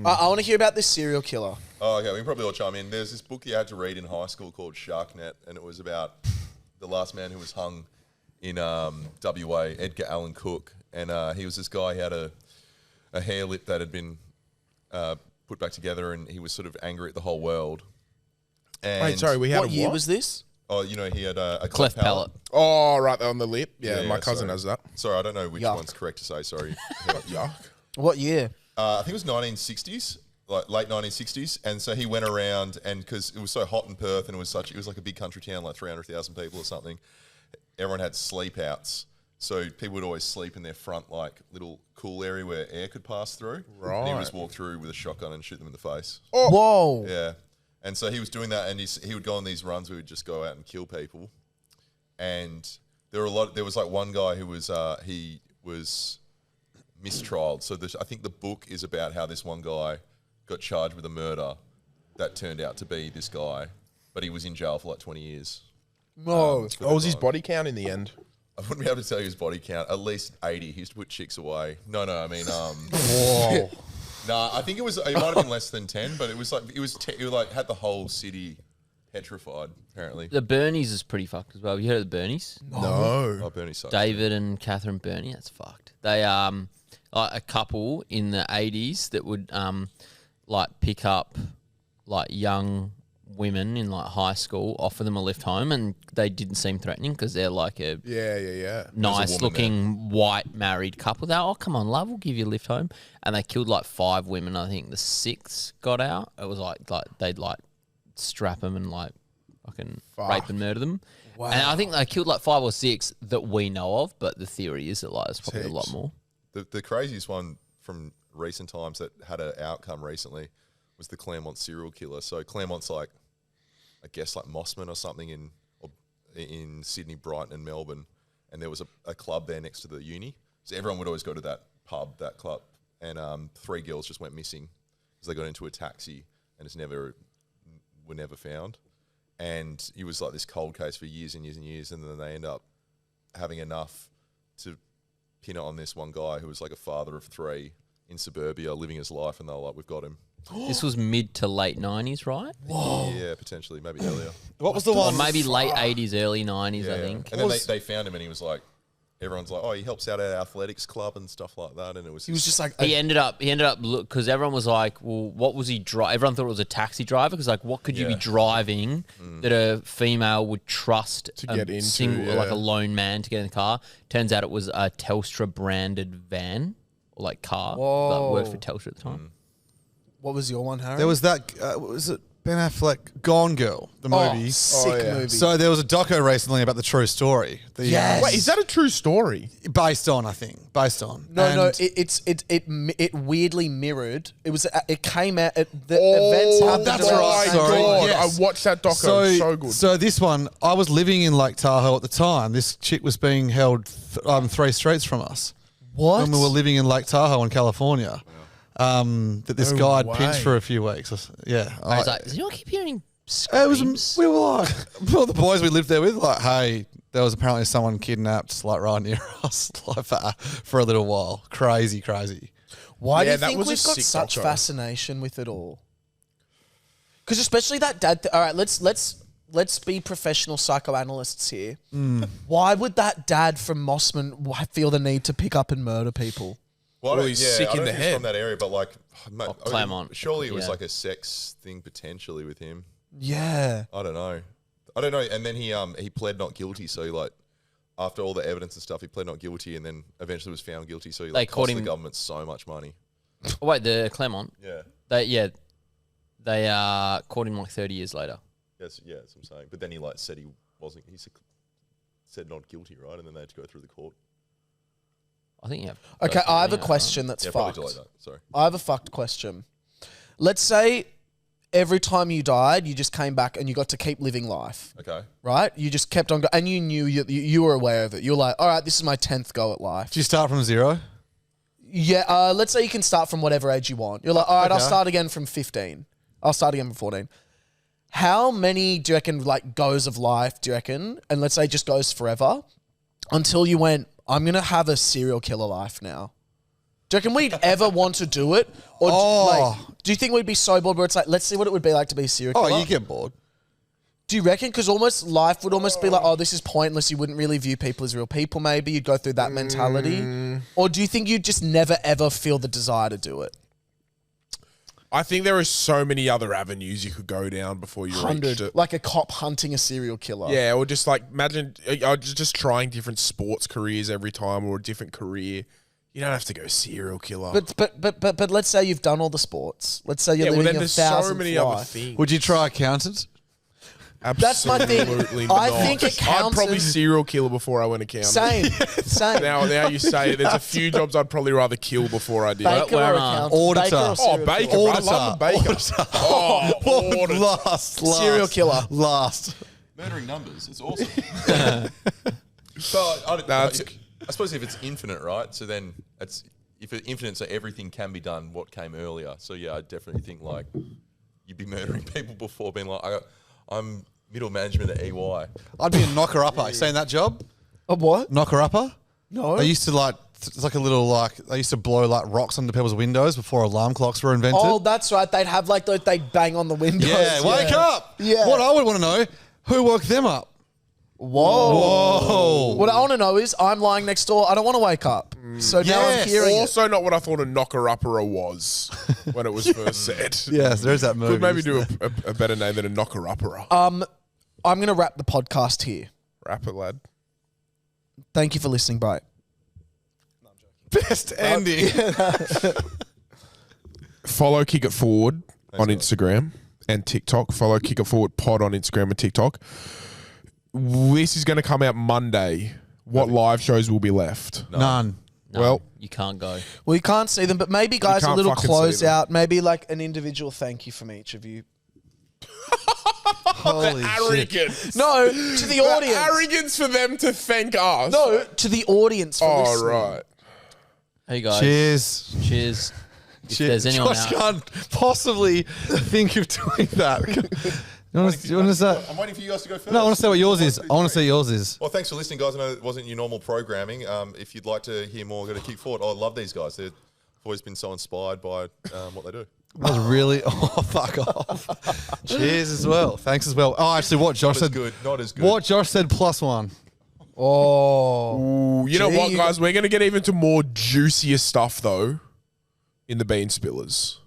I want to hear about this serial killer. Oh, okay. We can probably all chime in. There's this book you had to read in high school called Sharknet, and it was about the last man who was hung in WA, Edgar Allan Cook. And he was this guy, he had a hair lip that had been put back together, and he was sort of angry at the whole world. And wait, sorry, we had What a year what? was this? Oh, you know, he had a Cleft palate. Oh, right there on the lip. Yeah, Yeah, my cousin sorry. has that. Sorry, I don't know which Yuck. one's correct to say. Sorry. Yuck. What year? I think it was 1960s, like late 1960s, and so he went around, and because it was so hot in Perth, and it was like a big country town, like 300,000 people or something. Everyone had sleep outs, so people would always sleep in their front, like little cool area where air could pass through. And he would just walk through with a shotgun and shoot them in the face. Whoa. Yeah, and so he was doing that, and he would go on these runs where he would just go out and kill people. And there was like one guy who was he was mistrialed. So I think the book is about how this one guy got charged with a murder that turned out to be this guy, but he was in jail for like 20 years. No. for What that was his crime. body count in the end? I wouldn't be able to tell you his body count. At least 80. He used to put chicks away. No, I mean, Whoa. nah. I think it might have been less than 10, but it was like had the whole city petrified. Apparently, The Bernies is pretty fucked as well. You heard of the Bernies? No. oh, Bernie sucks. David and Catherine Burney. That's fucked. They like a couple in the 80s that would like pick up like young women in like high school, offer them a lift home, and they didn't seem threatening because they're like a Yeah. nice looking white married couple. They're, oh, come on, love, we'll give you a lift home. And they killed like 5 women. I think the 6th got out. It was like they'd like strap them and like fucking rape and murder them. Wow. And I think they killed like 5 or 6 that we know of, but the theory is that like there's probably a lot more. The craziest one from recent times that had an outcome recently was the Claremont serial killer. So Claremont's like, I guess like Mossman or something in Sydney, Brighton and Melbourne. And there was a club there next to the uni. So everyone would always go to that pub, that club. And 3 girls just went missing because they got into a taxi and were never found. And it was like this cold case for years and years and years. And then they end up having enough to pin it on this one guy who was like a father of 3 in suburbia living his life. And they were like, we've got him. This was mid to late 90s, right? Whoa. Yeah, potentially, maybe earlier. What was the Or one? maybe late 80s, early 90s, I think. And then they found him and he was like, everyone's like, oh, he helps out at our athletics club and stuff like that. And it was He was just like He ended up because everyone was like, well, what was he driving? Everyone thought it was a taxi driver because like, what could you be driving that a female would trust to get into, like a lone man to get in the car? Turns out it was a Telstra branded van or like car that worked for Telstra at the time. What was your one, Harry? There was that. Was it Ben Affleck? Gone Girl, the movie. Sick movie. So there was a doco recently about the true story. Yes. Wait, is that a true story? Based on, I think. Based on. No, And it weirdly mirrored. It came out at the events happened. that's around the right. same Sorry. time. Yes. I watched that doco. So good. So this one, I was living in Lake Tahoe at the time. This chick was being held 3 streets from us. What? When we were living in Lake Tahoe in California. That this guy had pinched for a few weeks. Yeah. I was like, does anyone keep hearing It was, screams? we were like, all the boys we lived there with, like, hey, there was apparently someone kidnapped, like, right near us, like, for a little while. Crazy. Why do Yeah, you that think was a we've got sick such doco. fascination with it all? Because especially that dad. All right, let's be professional psychoanalysts here. Why would that dad from Mossman feel the need to pick up and murder people? Well, he's sick I in don't the think it's head. from that area, but like, Claremont. Surely it was Yeah. like a sex thing potentially with him. Yeah. I don't know. And then he pled not guilty. So he like, after all the evidence and stuff, he pled not guilty, and then eventually was found guilty. So he They like caught cost the him- government so much money. Oh, wait, the Claremont. Yeah. They caught him like 30 years later. That's what I'm saying. But then he like said he wasn't. He said not guilty, right? And then they had to go through the court. I think yeah. Okay, I have a question that's Yeah, fucked. probably delay that. Sorry. I have a fucked question. Let's say every time you died, you just came back and you got to keep living life, Okay. right? You just kept on and you knew you were aware of it. You're like, all right, this is my 10th go at life. Do you start from 0? Yeah, let's say you can start from whatever age you want. You're like, all right, I'll Okay. start again from 15. I'll start again from 14. How many do you reckon, like, goes of life, do you reckon? And let's say it just goes forever until you went, I'm going to have a serial killer life now. Do you reckon we'd ever want to do it? Or do you think we'd be so bored where it's like, let's see what it would be like to be a serial killer? Oh, you get bored. Do you reckon? Because almost life would almost be like, oh, this is pointless. You wouldn't really view people as real people, maybe. You'd go through that mentality. Or do you think you'd just never, ever feel the desire to do it? I think there are so many other avenues you could go down before you reached it. Like a cop hunting a serial killer. Yeah, or just like imagine just trying different sports careers every time or a different career. You don't have to go serial killer. But let's say you've done all the sports. Let's say you're well, living then your there's 1000th so many other life. things. Would you try accountant? That's my thing. Absolutely I not. think I'd probably accountant- serial killer before I went accountant. Same. Now you say it, there's a few jobs I'd probably rather kill before I did. Baker Where or am I? accountant? Auditor. Baker or Oh, serial Baker. killer? I love a Baker. Oh, auditor. Last. Serial killer. Last. Murdering numbers. It's awesome. So I suppose if it's infinite, right? So then if it's infinite, so everything can be done. What came earlier? So yeah, I definitely think like you'd be murdering people before being like, I'm middle management at EY. I'd be a knocker-upper. You seen that job? A what? Knocker-upper? No. I used to like, it's like a little like, I used to blow like rocks onto people's windows before alarm clocks were invented. Oh, that's right. They'd have like they'd bang on the windows. yeah, wake up. Yeah. What I would want to know, who woke them up? Whoa. What I want to know is, I'm lying next door. I don't want to wake up. So now I'm Yes. hearing it. Also, not what I thought a knocker-uppera was when it was first said. Yes, there's that movie. Could maybe do a better name than a knocker-uppera. I'm going to wrap the podcast here. Wrap it, lad. Thank you for listening, bro. best ending. Follow Kick It Forward on Instagram and TikTok. Follow Kick It Forward Pod on Instagram and TikTok. This is going to come out Monday. What live shows will be left? None. No, Well- you can't go. Well, you can't see them, but maybe, guys, a can't little fucking see close them. out. Maybe like an individual thank you from each of you. Holy shit. Arrogance. No, to the audience. Arrogance for them to thank us. No, to the audience for Oh, listening. right. Hey guys. Cheers. Cheers. If there's anyone Josh out, can't possibly think of doing that. You want to say? I'm waiting for you guys to go first. No, I want to say what yours is. I want to say yours is. Well, thanks for listening, guys. I know it wasn't your normal programming. If you'd like to hear more, go to Kick Forward. I love these guys. They've always been so inspired by what they do. That was really. Oh, fuck off. Cheers as well. Thanks as well. Oh, actually, what Josh Not as said. good. Not as good. What Josh said +1. Oh. Ooh, you know Gee, what, you- guys? We're going to get even to more juicier stuff, though, in the Bean Spillers.